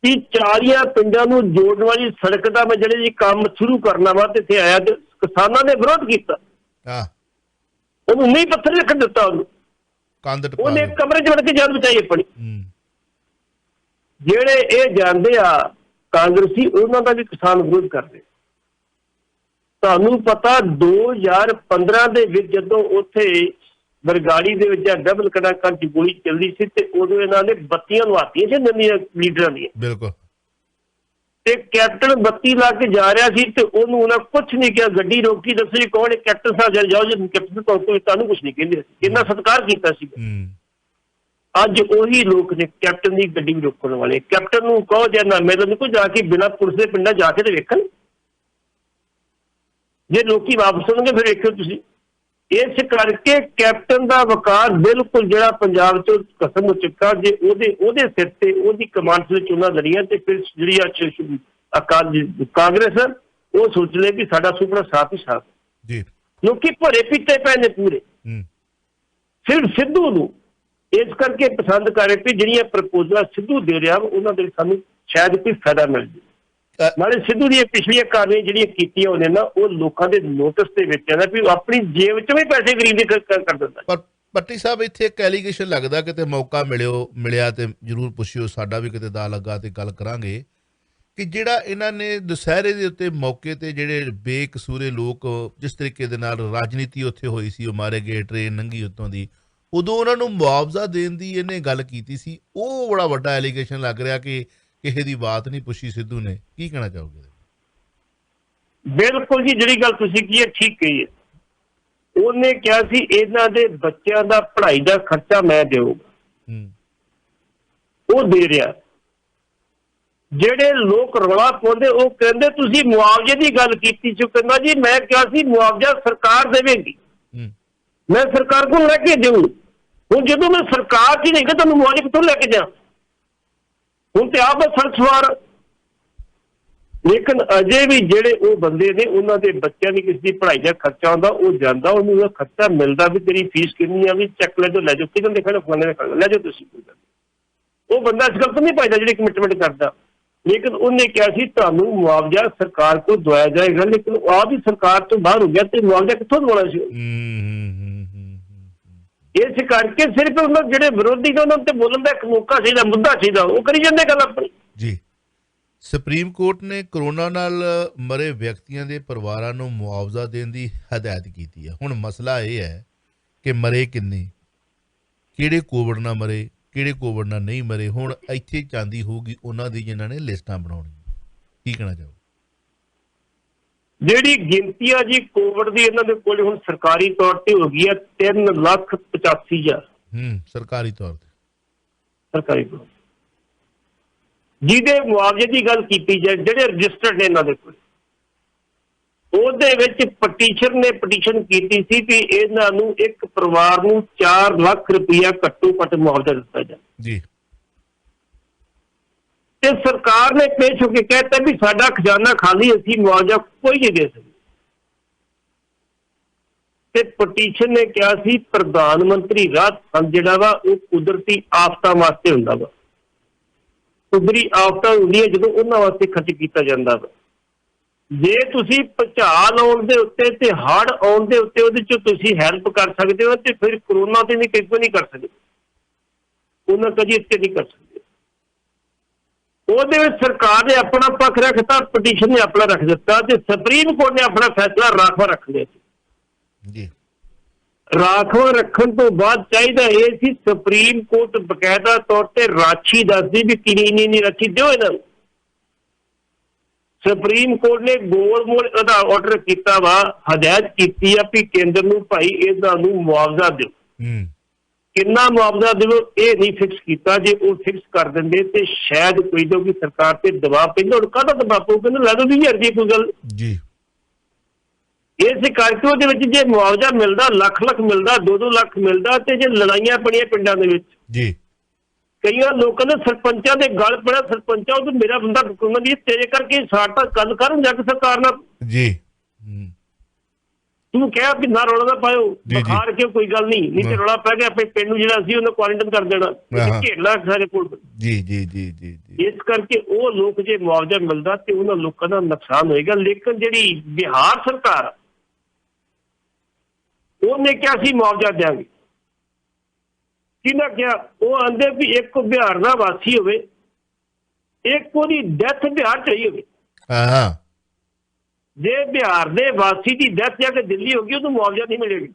ਕਿ 40 ਪਿੰਡਾਂ ਨੂੰ ਜੋੜਨ ਵਾਲੀ ਸੜਕ ਦਾ ਮੈਂ ਜਿਹੜੇ ਜੀ ਕੰਮ ਸ਼ੁਰੂ ਕਰਨਾ ਵਾ ਤੇ ਇੱਥੇ ਆਇਆ ਤੇ ਕਿਸਾਨਾਂ ਨੇ ਵਿਰੋਧ ਕੀਤਾ। ਉਹਨੂੰ ਨਹੀਂ ਪੱਥਰ ਰੱਖ ਦਿੱਤਾ, ਉਹਨੇ ਕਮਰੇ 'ਚ ਵੜ ਕੇ ਜਾਨ ਬਚਾਈ ਆਪਣੀ। ਜਿਹੜੇ ਇਹ ਜਾਣਦੇ ਆ ਕਾਂਗਰਸੀ, ਉਹਨਾਂ ਦਾ ਵੀ ਕਿਸਾਨ ਵਿਰੋਧ ਕਰਦੇ। ਤੁਹਾਨੂੰ ਪਤਾ 2015 ਦੇ ਵਿੱਚ ਜਦੋਂ ਉੱਥੇ ਬਰਗਾੜੀ ਦੇ ਵਿੱਚ ਡਬਲ ਕੜਾਕਾ ਦੀ ਗੋਲੀ ਚੱਲਦੀ ਸੀ ਤੇ ਉਦੋਂ ਇਹਨਾਂ ਨੇ ਬੱਤੀਆਂ ਲਵਾਤੀਆਂ ਸੀ ਨਵੀਆਂ ਲੀਡਰਾਂ ਦੀਆਂ। ਬਿਲਕੁਲ। ਤੇ ਕੈਪਟਨ ਬੱਤੀ ਲਾ ਕੇ ਜਾ ਰਿਹਾ ਸੀ ਤੇ ਉਹਨੂੰ ਉਹਨਾਂ ਕੁਛ ਨਹੀਂ ਕਿਹਾ, ਗੱਡੀ ਰੋਕੀ, ਦੱਸੋ ਜੀ ਕੌਣ? ਕੈਪਟਨ ਸਾਹਿਬ ਜਾਓ ਜੀ, ਕੈਪਟਨ ਤੁਹਾਨੂੰ ਕੁਛ ਨਹੀਂ ਕਹਿੰਦੇ। ਕਿੰਨਾ ਸਤਿਕਾਰ ਕੀਤਾ ਸੀ। ਅੱਜ ਉਹੀ ਲੋਕ ਨੇ ਕੈਪਟਨ ਦੀ ਗੱਡੀ ਵੀ ਰੋਕਣ ਵਾਲੇ। ਕੈਪਟਨ ਨੂੰ ਕਹੋ ਜੇ ਨਾ ਮਿਲਣ ਨੂੰ, ਜਾ ਕੇ ਬਿਨਾਂ ਪੁਲਿਸ ਦੇ ਪਿੰਡਾਂ ਜਾ ਕੇ ਤੇ ਵੇਖਣ। ਜੇ ਲੋਕੀ ਵਾਪਸ ਆਉਣਗੇ ਫਿਰ ਵੇਖਿਓ ਤੁਸੀਂ। ਇਸ ਕਰਕੇ ਕੈਪਟਨ ਦਾ ਵਕਾਰ ਬਿਲਕੁਲ ਜਿਹੜਾ ਪੰਜਾਬ 'ਚ ਖਤਮ ਹੋ ਚੁੱਕਾ। ਜੇ ਉਹਦੇ ਸਿਰ ਤੇ ਉਹਦੀ ਕਮਾਂਡ ਦੇ ਚੋਣਾਂ ਲੜੀਆਂ ਤੇ ਫਿਰ ਜਿਹੜੀ ਕਾਂਗਰਸ ਉਹ ਸੋਚ ਲੈ ਕਿ ਸਾਡਾ ਸੁਪਨਾ ਸਾਥ ਹੀ ਸਾਥ। ਲੋਕੀ ਭਰੇ ਪੀਤੇ ਪਏ ਨੇ ਪੂਰੇ। ਸਿਰਫ ਸਿੱਧੂ ਨੂੰ ਇਸ ਕਰਕੇ ਪਸੰਦ ਕਰ ਰਹੇ ਵੀ ਜਿਹੜੀਆਂ ਪ੍ਰਪੋਜ਼ਲਾਂ ਸਿੱਧੂ ਦੇ ਰਿਹਾ ਉਹਨਾਂ ਦੇ ਸਾਨੂੰ ਸ਼ਾਇਦ ਕੋਈ ਫਾਇਦਾ ਮਿਲ ਜਾਵੇ। ਨਾਲੇ ਸਿੱਧੂ ਦੀਆਂ ਪਿਛਲੀਆਂ ਕਾਰਵਾਈਆਂ ਜਿਹੜੀਆਂ ਕੀਤੀਆਂ ਉਹਨੇ ਨਾ, ਉਹ ਲੋਕਾਂ ਦੇ ਨੋਟਿਸ ਦੇ ਵਿੱਚ ਆਉਂਦਾ ਵੀ ਆਪਣੀ ਜੇਬ 'ਚੋਂ ਵੀ ਪੈਸੇ ਗਰੀਬ ਦੇ ਕਰ ਦਿੰਦਾ। ਪਰ ਪੱਟੀ ਸਾਹਿਬ, ਇੱਥੇ ਇੱਕ ਐਲੀਗੇਸ਼ਨ ਲੱਗਦਾ, ਕਿਤੇ ਮੌਕਾ ਮਿਲਿਆ ਤੇ ਜ਼ਰੂਰ ਪੁੱਛਿਓ, ਸਾਡਾ ਵੀ ਕਿਤੇ ਦਾ ਲੱਗਾ ਤੇ ਗੱਲ ਕਰਾਂਗੇ, ਕਿ ਜਿਹੜਾ ਇਹਨਾਂ ਨੇ ਦੁਸਹਿਰੇ ਦੇ ਉੱਤੇ ਮੌਕੇ ਤੇ ਜਿਹੜੇ ਬੇਕਸੂਰੇ ਲੋਕ ਜਿਸ ਤਰੀਕੇ ਦੇ ਨਾਲ ਰਾਜਨੀਤੀ ਉੱਥੇ ਹੋਈ ਸੀ, ਉਹ ਮਾਰੇ ਗਏ, ਟ੍ਰੇਨ ਲੰਘੀ ਉੱਤੋਂ ਦੀ, ਉਦੋਂ ਉਹਨਾਂ ਨੂੰ ਮੁਆਵਜ਼ਾ ਦੇਣ ਦੀ ਇਹਨੇ ਗੱਲ ਕੀਤੀ ਸੀ। ਉਹ ਬੜਾ ਵੱਡਾ ਐਲੀਗੇਸ਼ਨ ਲੱਗ ਰਿਹਾ ਕਿ ਕਿਸੇ ਦੀ ਬਾਤ ਨਹੀਂ ਪੁੱਛੀ ਸਿੱਧੂ ਨੇ। ਕੀ ਕਹਿਣਾ ਚਾਹੋਗੇ? ਬਿਲਕੁਲ ਜੀ, ਜਿਹੜੀ ਗੱਲ ਤੁਸੀਂ ਕੀ ਹੈ ਠੀਕ ਕਹੀ ਹੈ। ਉਹਨੇ ਕਿਹਾ ਸੀ ਇਹਨਾਂ ਦੇ ਬੱਚਿਆਂ ਦਾ ਪੜ੍ਹਾਈ ਦਾ ਖਰਚਾ ਮੈਂ ਦੇਵਾਂਗਾ, ਉਹ ਦੇ ਰਿਹਾ। ਜਿਹੜੇ ਲੋਕ ਰੌਲਾ ਪਾਉਂਦੇ ਉਹ ਕਹਿੰਦੇ ਤੁਸੀਂ ਮੁਆਵਜ਼ੇ ਦੀ ਗੱਲ ਕੀਤੀ ਸੀ। ਕਹਿੰਦਾ ਜੀ ਮੈਂ ਕਿਹਾ ਸੀ ਮੁਆਵਜ਼ਾ ਸਰਕਾਰ ਦੇਵੇਗੀ, ਮੈਂ ਸਰਕਾਰ ਕੋਲ ਲੈ ਕੇ ਦੇਊਂ। ਹੁਣ ਜਦੋਂ ਮੈਂ ਸਰਕਾਰ 'ਚ ਨਹੀਂ ਕਿ ਤੁਹਾਨੂੰ ਮੁਆਵਜ਼ਾ ਕਿੱਥੋਂ ਲੈ ਕੇ ਜਾ? ਹੁਣ ਤੇ ਆਪ ਸੜਕ ਸਵਾਰ। ਲੇਕਿਨ ਅਜੇ ਵੀ ਜਿਹੜੇ ਉਹ ਬੰਦੇ ਨੇ ਉਹਨਾਂ ਦੇ ਬੱਚਿਆਂ ਦੀ ਕਿਸੇ ਦੀ ਪੜ੍ਹਾਈ ਦਾ ਖਰਚਾ ਆਉਂਦਾ, ਉਹ ਜਾਂਦਾ, ਉਹਨੂੰ ਉਹਦਾ ਖਰਚਾ ਮਿਲਦਾ ਵੀ ਤੇਰੀ ਫੀਸ ਕਿੰਨੀ ਆ, ਵੀ ਚੈੱਕ ਲੈ ਜਾਓ, ਲੈ ਜਾਓ, ਕਿਹਨਾਂ ਦੇਖਣਾ ਫਲਾਣੇ ਦੇ ਲੈ ਜਾਓ ਤੁਸੀਂ। ਉਹ ਬੰਦਾ ਇਸ ਗੱਲ ਤੋਂ ਨਹੀਂ ਪਾਈਦਾ ਜਿਹੜੀ ਕਮਿਟਮੈਂਟ ਕਰਦਾ। ਲੇਕਿਨ ਉਹਨੇ ਕਿਹਾ ਸੀ ਤੁਹਾਨੂੰ ਮੁਆਵਜ਼ਾ ਸਰਕਾਰ ਕੋਲ ਦਵਾਇਆ ਜਾਏਗਾ, ਲੇਕਿਨ ਉਹ ਆਪ ਹੀ ਸਰਕਾਰ ਤੋਂ ਬਾਹਰ ਹੋ ਗਿਆ ਤੇ ਮੁਆਵਜ਼ਾ ਕਿੱਥੋਂ ਦਵਾਉਣਾ ਸੀ? ਇਸ ਕਰਕੇ ਸਿਰਫ ਉਹਨਾਂ ਜਿਹੜੇ ਵਿਰੋਧੀ ਨੇ ਉਹਨਾਂ ਤੇ ਬੋਲਣ ਦਾ ਇੱਕ ਮੌਕਾ ਚਾਹੀਦਾ, ਮੁੱਦਾ ਚਾਹੀਦਾ, ਉਹ ਕਰੀ ਜਾਂਦੇ ਗੱਲ ਆਪਣੀ। ਜੀ, ਸੁਪਰੀਮ ਕੋਰਟ ਨੇ ਕਰੋਨਾ ਨਾਲ ਮਰੇ ਵਿਅਕਤੀਆਂ ਦੇ ਪਰਿਵਾਰਾਂ ਨੂੰ ਮੁਆਵਜ਼ਾ ਦੇਣ ਦੀ ਹਦਾਇਤ ਕੀਤੀ ਹੈ। ਹੁਣ ਮਸਲਾ ਇਹ ਹੈ ਕਿ ਮਰੇ ਕਿੰਨੇ, ਕਿਹੜੇ ਕੋਵਿਡ ਨਾਲ ਮਰੇ, ਕਿਹੜੇ ਕੋਵਿਡ ਨਾਲ ਨਹੀਂ ਮਰੇ। ਹੁਣ ਇੱਥੇ ਚਾਂਦੀ ਹੋਊਗੀ ਉਹਨਾਂ ਦੀ ਜਿਨ੍ਹਾਂ ਨੇ ਲਿਸਟਾਂ ਬਣਾਉਣੀਆਂ। ਕੀ ਕਹਿਣਾ ਚਾਹੋ? ਜਿਹੜੀ ਗਿਣਤੀ ਆ ਜੀ ਕੋਵਿਡ ਦੀ ਇਹਨਾਂ ਦੇ ਕੋਲ ਹੁਣ ਸਰਕਾਰੀ ਤੌਰ ਤੇ ਹੋ ਗਈ ਹੈ 3,85,000 ਸਰਕਾਰੀ ਤੌਰ ਤੇ, ਸਰਕਾਰੀ ਤੌਰ ਜਿਹਦੇ ਮੁਆਵਜ਼ੇ ਦੀ ਗੱਲ ਕੀਤੀ ਜਾਏ, ਜਿਹੜੇ ਰਜਿਸਟਰਡ ਨੇ ਇਹਨਾਂ ਦੇ ਕੋਲ, ਉਹਦੇ ਵਿੱਚ ਪਟੀਸ਼ਨ ਕੀਤੀ ਸੀ ਕਿ ਇਹਨਾਂ ਨੂੰ ਇੱਕ ਪਰਿਵਾਰ ਨੂੰ 4 ਲੱਖ ਰੁਪਇਆ ਘੱਟੋ ਘੱਟ ਮੁਆਵਜ਼ਾ ਦਿੱਤਾ ਜਾਏ ਜੀ। ਤੇ ਸਰਕਾਰ ਨੇ ਪੇਸ਼ ਹੋ ਕੇ ਕਹਿਤਾ ਵੀ ਸਾਡਾ ਖਜ਼ਾਨਾ ਖਾਲੀ, ਅਸੀਂ ਮੁਆਵਜ਼ਾ ਕੋਈ ਨਹੀਂ ਦੇ ਸਕਦੇ। ਤੇ ਪਟੀਸ਼ਨ ਨੇ ਕਿਹਾ ਸੀ ਪ੍ਰਧਾਨ ਮੰਤਰੀ ਰਾਹਤ ਫੰਡ ਜਿਹੜਾ ਵਾ ਉਹ ਕੁਦਰਤੀ ਆਫਤਾਂ ਵਾਸਤੇ ਹੁੰਦਾ ਵਾ। ਕੁਦਰਤੀ ਆਫਤਾਂ ਹੁੰਦੀਆਂ ਜਦੋਂ ਉਹਨਾਂ ਵਾਸਤੇ ਖਰਚ ਕੀਤਾ ਜਾਂਦਾ ਵਾ। ਜੇ ਤੁਸੀਂ ਭੁਚਾਲ ਆਉਣ ਦੇ ਉੱਤੇ ਤੇ ਹੜ੍ਹ ਆਉਣ ਦੇ ਉੱਤੇ ਉਹਦੇ ਚ ਤੁਸੀਂ ਹੈਲਪ ਕਰ ਸਕਦੇ ਹੋ ਤੇ ਫਿਰ ਕਰੋਨਾ ਤੇ ਨਹੀਂ ਕਿਉਂ ਨਹੀਂ ਕਰ ਸਕਦੇ? ਉਹਨਾਂ ਕਦੀ ਇੱਥੇ ਨਹੀਂ ਕਰ ਸਕਦੇ। ਉਹਦੇ ਵਿੱਚ ਸਰਕਾਰ ਨੇ ਆਪਣਾ ਪੱਖ ਰੱਖਤਾ, ਪਟੀਸ਼ਨ ਨੇ ਆਪਣਾ ਰੱਖ ਦਿੱਤਾ ਤੇ ਸੁਪਰੀਮ ਕੋਰਟ ਨੇ ਆਪਣਾ ਫੈਸਲਾ ਰਾਖਵਾ ਰੱਖ ਲਿਆ ਜੀ। ਰਾਖਵਾ ਰੱਖਣ ਤੋਂ ਬਾਅਦ ਚਾਹੀਦਾ ਇਹ ਸੀ ਸੁਪਰੀਮ ਕੋਰਟ ਬਕਾਇਦਾ ਤੌਰ ਤੇ ਰਾਸ਼ੀ ਦੱਸਦੀ ਵੀ ਕਿੰਨੀ ਨਹੀਂ ਰਾਸ਼ੀ ਦਿਓ ਇਹਨਾਂ ਨੂੰ। ਸੁਪਰੀਮ ਕੋਰਟ ਨੇ ਗੋਲ-ਮੋਲ ਉਹਦਾ ਆਰਡਰ ਕੀਤਾ ਵਾ, ਹਦਾਇਤ ਕੀਤੀ ਆ ਵੀ ਕੇਂਦਰ ਨੂੰ ਭਾਈ ਇਹਨਾਂ ਨੂੰ ਮੁਆਵਜ਼ਾ ਦਿਓ। ਕਿੰਨਾ ਮੁਆਵਜ਼ਾ ਦਿਓ ਇਹ ਨਹੀਂ ਫਿਕਸ ਕੀਤਾ। ਜੇ ਉਹ ਫਿਕਸ ਕਰ ਦਿੰਦੇ ਤੇ ਸ਼ਾਇਦ ਕੋਈ ਜੋ ਕਿ ਸਰਕਾਰ ਤੇ ਦਬਾਅ ਪੈਂਦਾ। ਹੁਣ ਕਾਹਦਾ ਦਬਾਅ ਪਊ? ਕਹਿੰਦੇ ਲੈ ਦੋ 20,000 ਦੀ ਕੋਈ ਗੱਲ ਜੀ। ਇਸ ਕਰਕੇ ਉਹਦੇ ਵਿੱਚ ਜੇ ਮੁਆਵਜ਼ਾ ਮਿਲਦਾ ਲੱਖ ਮਿਲਦਾ, 2-2 ਲੱਖ ਮਿਲਦਾ ਤੇ ਜੇ ਲੜਾਈਆਂ ਬਣੀਆਂ ਪਿੰਡਾਂ ਦੇ ਵਿੱਚ ਜੀ, ਕਈਆਂ ਲੋਕਾਂ ਨੇ ਸਰਪੰਚਾਂ ਦੇ ਗਲ ਪੜਿਆ, ਸਰਪੰਚਾਂ ਉਹ ਮੇਰਾ ਬੰਦਾ ਉਹਨਾਂ ਦੀ ਤੇਰੇ ਕਰਕੇ ਸਾਡਾ ਗੱਲ ਕਰਨ ਜਾ ਕੇ ਸਰਕਾਰ ਨਾਲ ਜੀ ਤੂੰ ਕਿਹਾ ਵੀ ਨਾ ਰੌਲਾ ਨਾ ਪਾਇਓ, ਬੁਖਾਰ ਕਿਉਂ ਕੋਈ ਗੱਲ ਨਹੀਂ ਤੇ ਰੌਲਾ ਪੈ ਗਿਆ ਆਪਣੇ ਪਿੰਡ ਨੂੰ ਜਿਹੜਾ ਸੀ ਉਹਨੂੰ ਕੁਆਰੰਟਾਈਨ ਕਰ ਦੇਣਾ, ਘੇਰਨਾ ਸਾਰੇ ਕੋਲ ਜੀ ਜੀ ਜੀ ਜੀ। ਇਸ ਕਰਕੇ ਉਹ ਲੋਕ ਜੇ ਮੁਆਵਜ਼ਾ ਮਿਲਦਾ ਤੇ ਉਹਨਾਂ ਲੋਕਾਂ ਦਾ ਨੁਕਸਾਨ ਹੋਏਗਾ। ਲੇਕਿਨ ਜਿਹੜੀ ਬਿਹਾਰ ਸਰਕਾਰ ਉਹਨੇ ਕਿਹਾ ਸੀ ਮੁਆਵਜ਼ਾ ਦਿਆਂਗੇ। ਕਿਹਨਾਂ ਕਿਹਾ? ਉਹ ਆਂਦੇ ਵੀ ਇੱਕ ਬਿਹਾਰ ਦਾ ਵਾਸੀ ਹੋਵੇ, ਇੱਕ ਉਹਦੀ ਡੈਥ ਬਿਹਾਰ ਚ ਹੋਈ ਹੋਵੇ। ਜੇ ਬਿਹਾਰ ਦੇ ਵਾਸੀ ਦੀ ਡੈਥ ਜਾ ਕੇ ਦਿੱਲੀ ਹੋ ਗਈ ਉਹਨੂੰ ਮੁਆਵਜ਼ਾ ਨਹੀਂ ਮਿਲੇਗਾ।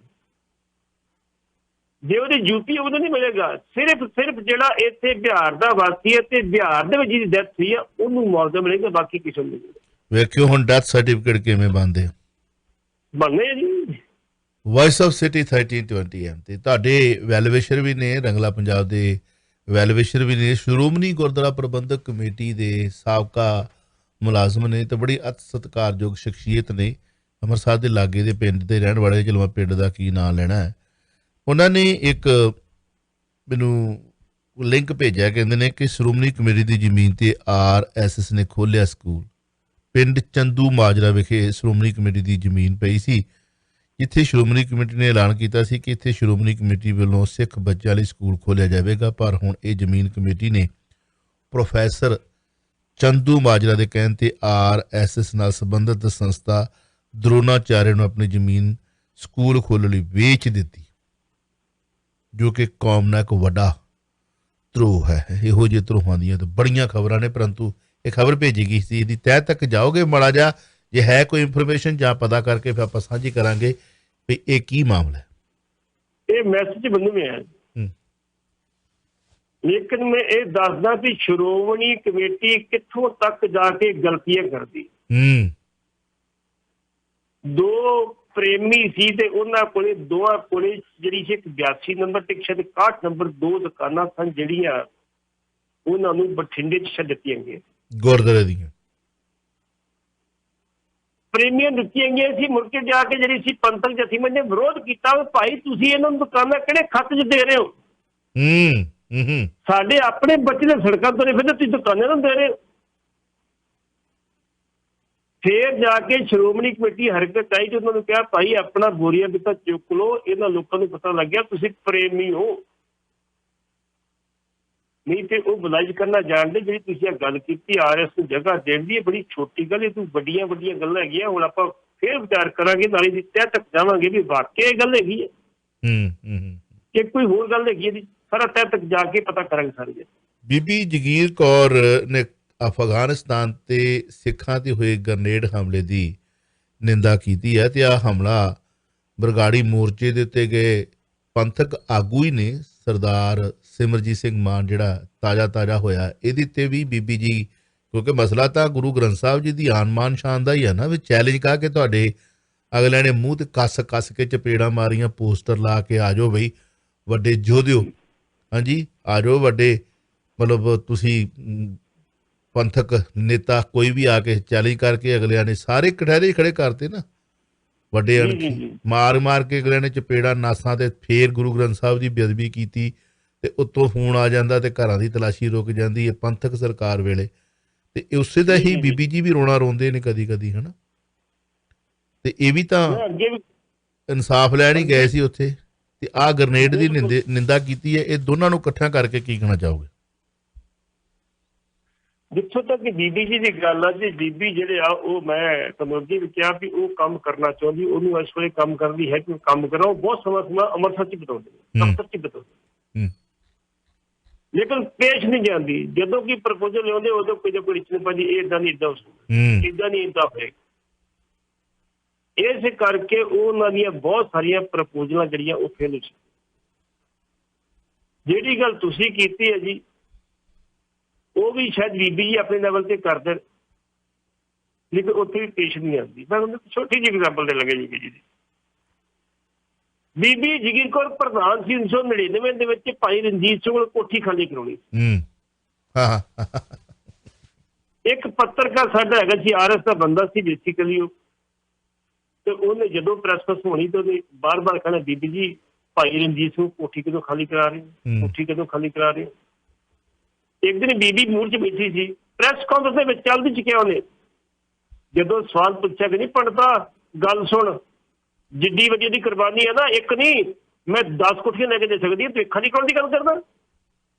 ਜੇ ਉਹਦੀ ਯੂਪੀ ਉਹਨੂੰ ਨਹੀਂ ਮਿਲੇਗਾ। ਸਿਰਫ ਜਿਹੜਾ ਇੱਥੇ ਬਿਹਾਰ ਦਾ ਵਾਸੀ ਹੈ ਤੇ ਬਿਹਾਰ ਦੇ ਵਿੱਚ ਜਿਹਦੀ ਡੈਥ ਹੋਈ ਆ ਉਹਨੂੰ ਮੁਆਵਜ਼ਾ ਮਿਲੇਗਾ, ਬਾਕੀ ਕਿਸੇ ਨੂੰ ਨਹੀਂ ਮਿਲੇਗਾ। ਵੇਖਿਓ ਹੁਣ ਡੈਥ ਸਰਟੀਫਿਕੇਟ ਕਿਵੇਂ ਬਣਦੇ ਬਣਨੇ ਜੀ। ਵਾਇਸ ਆਫ ਸਿਟੀ 1320 AM ਤੇ ਤੁਹਾਡੇ ਵੈਲੂਏਸ਼ਰ ਵੀ ਨੇ, ਰੰਗਲਾ ਪੰਜਾਬ ਦੇ ਵੈਲੂਏਸ਼ਰ ਵੀ ਨੇ, ਸ਼੍ਰੋਮਣੀ ਗੁਰਦੁਆਰਾ ਪ੍ਰਬੰਧਕ ਕਮੇਟੀ ਦੇ ਸਾਬਕਾ ਮੁਲਾਜ਼ਮ ਨੇ ਤੇ ਬੜੀ ਅਤ ਸਤਿਕਾਰਯੋਗ ਸ਼ਖਸੀਅਤ ਨੇ। ਅੰਮ੍ਰਿਤਸਰ ਦੇ ਲਾਗੇ ਦੇ ਪਿੰਡ ਦੇ ਰਹਿਣ ਵਾਲੇ, ਚਲੋ ਮੈਂ ਪਿੰਡ ਦਾ ਕੀ ਨਾਂ ਲੈਣਾ ਹੈ, ਉਹਨਾਂ ਨੇ ਇੱਕ ਮੈਨੂੰ ਲਿੰਕ ਭੇਜਿਆ। ਕਹਿੰਦੇ ਨੇ ਕਿ ਸ਼੍ਰੋਮਣੀ ਕਮੇਟੀ ਦੀ ਜ਼ਮੀਨ ਤੇ RSS ਨੇ ਖੋਲ੍ਹਿਆ ਸਕੂਲ। ਪਿੰਡ ਚੰਦੂ ਮਾਜਰਾ ਵਿਖੇ ਸ਼੍ਰੋਮਣੀ ਕਮੇਟੀ ਦੀ ਜ਼ਮੀਨ ਪਈ ਸੀ, ਜਿੱਥੇ ਸ਼੍ਰੋਮਣੀ ਕਮੇਟੀ ਨੇ ਐਲਾਨ ਕੀਤਾ ਸੀ ਕਿ ਇੱਥੇ ਸ਼੍ਰੋਮਣੀ ਕਮੇਟੀ ਵੱਲੋਂ ਸਿੱਖ ਬੱਚਿਆਂ ਲਈ ਸਕੂਲ ਖੋਲ੍ਹਿਆ ਜਾਵੇਗਾ। ਪਰ ਹੁਣ ਇਹ ਜ਼ਮੀਨ ਕਮੇਟੀ ਨੇ ਪ੍ਰੋਫੈਸਰ ਚੰਦੂ ਮਾਜਰਾ ਦੇ ਕਹਿਣ ਤੇ RSS ਨਾਲ ਸੰਬੰਧਿਤ ਸੰਸਥਾ ਦਰੋਨਾਚਾਰਿਆ ਨੂੰ ਆਪਣੀ ਜ਼ਮੀਨ ਸਕੂਲ ਖੋਲ੍ਹਣ ਲਈ ਵੇਚ ਦਿੱਤੀ, ਜੋ ਕਿ ਕੌਮ ਨਾਲ ਇੱਕ ਵੱਡਾ ਧਰੋਹ ਹੈ। ਇਹੋ ਜਿਹੇ ਧਰੋਹਾਂ ਦੀਆਂ ਤਾਂ ਬੜੀਆਂ ਖਬਰਾਂ ਨੇ, ਪਰੰਤੂ ਇਹ ਖਬਰ ਭੇਜੀ ਗਈ ਸੀ, ਇਹਦੀ ਤਹਿ ਤੱਕ ਜਾਓਗੇ ਮਾੜਾ ਜਿਹਾ ਜੇ ਹੈ ਕੋਈ ਇਨਫੋਰਮੇਸ਼ਨ ਜਾਂ ਪਤਾ ਕਰਕੇ ਫਿਰ ਆਪਾਂ ਸਾਂਝੀ ਕਰਾਂਗੇ ਵੀ ਇਹ ਕੀ ਮਾਮਲਾ ਹੈ। ਇਹ ਮੈਸੇਜ ਮੈਨੂੰ ਵੀ ਆਇਆ, ਲੇਕਿਨ ਮੈਂ ਇਹ ਦੱਸਦਾ ਵੀ ਸ਼੍ਰੋਮਣੀ ਕਮੇਟੀ ਕਿੱਥੋਂ ਤੱਕ ਜਾ ਕੇ ਗਲਤੀਆਂ ਕਰਦੀ। ਦੋ ਪ੍ਰੇਮੀ ਸੀ ਤੇ ਉਹਨਾਂ ਕੋਲੇ ਦੋਵਾਂ ਕੋਲੇ ਜਿਹੜੀ ਸੀ ਇੱਕ 82 ਨੰਬਰ ਤੇ 61 ਨੰਬਰ ਦੋ ਦੁਕਾਨਾਂ ਸਨ ਜਿਹੜੀਆਂ ਉਹਨਾਂ ਨੂੰ ਬਠਿੰਡੇ 'ਚ ਛੱਡ ਦਿੱਤੀਆਂ ਗਈਆਂ ਗੁਰਦੁਆਰੇ ਦੀਆਂ। ਪ੍ਰੇਮੀਆਂ ਦਿੱਤੀਆਂ ਗਈਆਂ ਸੀ। ਮੁੜ ਕੇ ਜਾ ਕੇ ਜਿਹੜੀ ਸੀ ਪੰਥਕ ਜਥੇਬੰਦੀ ਨੇ ਵਿਰੋਧ ਕੀਤਾ, ਭਾਈ ਤੁਸੀਂ ਇਹਨਾਂ ਨੂੰ ਦੁਕਾਨਾਂ ਕਿਹੜੇ ਖੱਤ 'ਚ ਦੇ ਰਹੇ ਹੋ? ਸਾਡੇ ਆਪਣੇ ਬੱਚੇ ਦੇ ਸੜਕਾਂ ਤੋਂ ਫਿਰਦੇ, ਤੁਸੀਂ ਦੁਕਾਨਾਂ ਨੂੰ ਦੇ ਰਹੇ ਹੋ। ਫੇਰ ਜਾ ਕੇ ਸ਼੍ਰੋਮਣੀ ਕਮੇਟੀ ਹਰਕਤ ਆਈ ਤੇ ਉਹਨਾਂ ਨੂੰ ਕਿਹਾ ਭਾਈ ਆਪਣਾ ਬੋਰੀਆ ਬਿੱਤਾ ਚੁੱਕ ਲਓ, ਇਹਨਾਂ ਲੋਕਾਂ ਨੂੰ ਪਤਾ ਲੱਗ ਗਿਆ ਤੁਸੀਂ ਪ੍ਰੇਮੀ ਹੋ, ਨਹੀਂ ਤੇ ਉਹ ਬੁਲਾਈ ਕਰਨਾ ਜਾਣਦੇ। ਜਿਹੜੀ ਤੁਸੀਂ ਇਹ ਗੱਲ ਕੀਤੀ RS ਨੂੰ ਜਗ੍ਹਾ ਦੇਣ ਦੀ, ਇਹ ਬੜੀ ਛੋਟੀ ਗੱਲ, ਇਹ ਤੂੰ ਵੱਡੀਆਂ ਗੱਲਾਂ ਹੈਗੀਆਂ। ਹੁਣ ਆਪਾਂ ਫੇਰ ਵਿਚਾਰ ਕਰਾਂਗੇ, ਨਾਲੇ ਦੀ ਤਹਿ ਤੱਕ ਜਾਵਾਂਗੇ ਵੀ ਵਾਕਿਆ ਇਹ ਗੱਲ ਹੈਗੀ ਹੈ ਕਿ ਕੋਈ ਹੋਰ ਗੱਲ ਹੈਗੀ ਹੈ। ਸਾਰਾ ਤਹਿ ਤੱਕ ਜਾ ਕੇ ਪਤਾ ਕਰਾਂਗੇ ਸਾਰੇ। ਬੀਬੀ ਜਗੀਰ ਕੌਰ ਨੇ ਅਫਗਾਨਿਸਤਾਨ ਤੇ ਸਿੱਖਾਂ ਤੇ ਹੋਏ ਗ੍ਰਨੇਡ ਹਮਲੇ ਦੀ ਨਿੰਦਾ ਕੀਤੀ ਹੈ ਤੇ ਆਹ ਹਮਲਾ ਬਰਗਾੜੀ ਮੋਰਚੇ ਦੇ ਉੱਤੇ ਗਏ ਪੰਥਕ ਆਗੂ ਹੀ ਨੇ, ਸਰਦਾਰ ਸਿਮਰਜੀਤ ਸਿੰਘ ਮਾਨ ਜਿਹੜਾ ਤਾਜ਼ਾ ਹੋਇਆ, ਇਹਦੇ ਤੇ ਵੀ ਬੀਬੀ ਜੀ, ਕਿਉਂਕਿ ਮਸਲਾ ਤਾਂ ਗੁਰੂ ਗ੍ਰੰਥ ਸਾਹਿਬ ਜੀ ਦੀ ਆਨ ਮਾਨ ਸ਼ਾਨ ਦਾ ਹੀ ਹੈ ਨਾ, ਵੀ ਚੈਲੰਜ ਕਾ ਕੇ ਤੁਹਾਡੇ ਅਗਲਿਆਂ ਨੇ ਮੂੰਹ ਤੇ ਕੱਸ ਕੇ ਚਪੇੜਾਂ ਮਾਰੀਆਂ, ਪੋਸਟਰ ਲਾ ਕੇ ਆ ਜਾਓ ਬਈ ਵੱਡੇ ਯੋਧਿਓ, ਹਾਂਜੀ ਆ ਜਾਓ ਵੱਡੇ, ਮਤਲਬ ਤੁਸੀਂ ਪੰਥਕ ਨੇਤਾ ਕੋਈ ਵੀ ਆ ਕੇ ਚੈਲੰਜ ਕਰਕੇ ਅਗਲਿਆਂ ਨੇ ਸਾਰੇ ਕਟਹਿਰੇ ਖੜੇ ਕਰਤੇ ਨਾ, ਵੱਡੇ ਅਣਖੀ ਮਾਰ ਕੇ ਅਗਲਿਆਂ ਨੇ ਚਪੇੜਾਂ ਨਾਸਾਂ ਤੇ ਫੇਰ ਗੁਰੂ ਗ੍ਰੰਥ ਸਾਹਿਬ ਦੀ ਬੇਅਦਬੀ ਕੀਤੀ ਤੇ ਉੱਤੋਂ ਫੋਨ ਆ ਜਾਂਦਾ ਤੇ ਘਰਾਂ ਦੀ ਤਲਾਸ਼ੀ ਰੁਕ ਜਾਂਦੀ ਹੈ ਪੰਥਕ ਸਰਕਾਰ ਵੇਲੇ। ਤੇ ਉਸੇ ਦਾ ਹੀ ਬੀਬੀ ਜੀ ਵੀ ਰੋਣਾ ਰੋਂਦੇ ਨੇ ਕਦੀ ਹਨਾ। ਤੇ ਇਹ ਵੀ ਤਾਂ ਇਨਸਾਫ ਲੈਣ ਹੀ ਗਏ ਸੀ ਉੱਥੇ ਤੇ ਆਹ ਗ੍ਰਨੇਡ ਦੀ ਨਿੰਦਾ ਕੀਤੀ ਹੈ। ਇਹ ਦੋਨਾਂ ਨੂੰ ਇਕੱਠਿਆਂ ਕਰਕੇ ਕੀ ਕਹਿਣਾ ਚਾਹੋਗੇ? ਜਿੱਥੋਂ ਤੱਕ ਬੀਬੀ ਜੀ ਦੀ ਗੱਲ ਆ ਜੀ, ਬੀਬੀ ਜਿਹੜੇ ਆ ਉਹ ਮੈਂ ਤੁਹਾਨੂੰ ਅੱਗੇ ਵੀ ਕਿਹਾ ਵੀ ਉਹ ਕੰਮ ਕਰਨਾ ਚਾਹੁੰਦੀ, ਉਹਨੂੰ ਇਸ ਵੇਲੇ ਕੰਮ ਕਰਦੀ ਹੈ ਕਿ ਕੰਮ ਕਰਾਓ। ਬਹੁਤ ਸਮਾਂ ਅੰਮ੍ਰਿਤਸਰ 'ਚ ਬਿਤਾਉਂਦੇ, ਦਫ਼ਤਰ 'ਚ ਬਿਤਾਉਂਦੇ, ਲੇਕਿਨ ਪੇਸ਼ ਨਹੀਂ ਜਾਂਦੀ। ਜਦੋਂ ਕਿ ਪ੍ਰਪੋਜ਼ਲ ਲਿਆਉਂਦੇ ਉਦੋਂ ਕੋਈ ਨਾ ਕੋਈ ਰਿਚਨ ਭਾਜੀ ਇਹ ਇੱਦਾਂ ਨਹੀਂ, ਇੱਦਾਂ ਇੱਦਾਂ ਨਹੀਂ, ਇੱਦਾਂ ਹੋਏਗਾ। ਇਸ ਕਰਕੇ ਉਹਨਾਂ ਦੀਆਂ ਬਹੁਤ ਸਾਰੀਆਂ ਪ੍ਰਪੋਜ਼ਲਾਂ ਜਿਹੜੀਆਂ ਉਹ ਫੇਲ ਹੋ ਚੁੱਕੀਆਂ। ਜਿਹੜੀ ਗੱਲ ਤੁਸੀਂ ਕੀਤੀ ਹੈ ਜੀ, ਉਹ ਵੀ ਸ਼ਾਇਦ ਬੀਬੀ ਜੀ ਆਪਣੇ ਲੈਵਲ ਤੇ ਕਰਦੇ, ਲੇਕਿਨ ਉੱਥੇ ਵੀ ਪੇਸ਼ ਨਹੀਂ ਆਉਂਦੀ। ਮੈਂ ਤੁਹਾਨੂੰ ਛੋਟੀ ਜਿਹੀ ਐਗਜ਼ਾਮਪਲ ਦੇ ਲੱਗੇ ਜੀ ਦੀ। ਬੀਬੀ ਜਗੀਰ ਕੌਰ ਪ੍ਰਧਾਨ ਸੀ 1999 ਦੇ ਵਿੱਚ, ਭਾਈ ਰਣਜੀਤ ਸਿੰਘ ਕੋਲ ਕੋਠੀ ਖਾਲੀ ਕਰਾਉਣੀ। ਇੱਕ ਪੱਤਰਕਾਰ ਸਾਡਾ ਹੈਗਾ ਸੀ, RS ਦਾ ਬੰਦਾ ਸੀ ਬੇਸਿਕਲੀ ਉਹ, ਤੇ ਉਹਨੇ ਜਦੋਂ ਪ੍ਰੈਸ ਕਾਨਫਰੰਸ ਹੋਣੀ ਤੇ ਉਹਨੇ ਬਾਰ-ਬਾਰ ਕਹਿਣਾ, ਬੀਬੀ ਜੀ ਭਾਈ ਰਣਜੀਤ ਸਿੰਘ ਕੋਠੀ ਕਦੋਂ ਖਾਲੀ ਕਰਾ ਰਹੇ, ਕੋਠੀ ਕਦੋਂ ਖਾਲੀ ਕਰਾ ਰਹੇ। ਇੱਕ ਦਿਨ ਬੀਬੀ ਮੂਡ 'ਚ ਬੈਠੀ ਸੀ, ਪ੍ਰੈਸ ਕਾਨਫਰੰਸ ਦੇ ਵਿੱਚ ਚੱਲਦੀ ਚੁੱਕਿਆ ਉਹਨੇ, ਜਦੋਂ ਸਵਾਲ ਪੁੱਛਿਆ ਕਿ ਨਹੀਂ ਪੰਡਤਾ ਗੱਲ ਸੁਣ, ਜਿੱਡੀ ਵੱਡੀ ਦੀ ਕੁਰਬਾਨੀ ਹੈ ਨਾ, ਇੱਕ ਨਹੀਂ ਮੈਂ 10 ਕੋਠੀਆਂ ਲੈ ਕੇ ਦੇ ਸਕਦੀ ਹਾਂ, ਤੂੰ ਖਾਲੀ ਕਰਾਉਣ ਦੀ ਗੱਲ ਕਰਦਾ।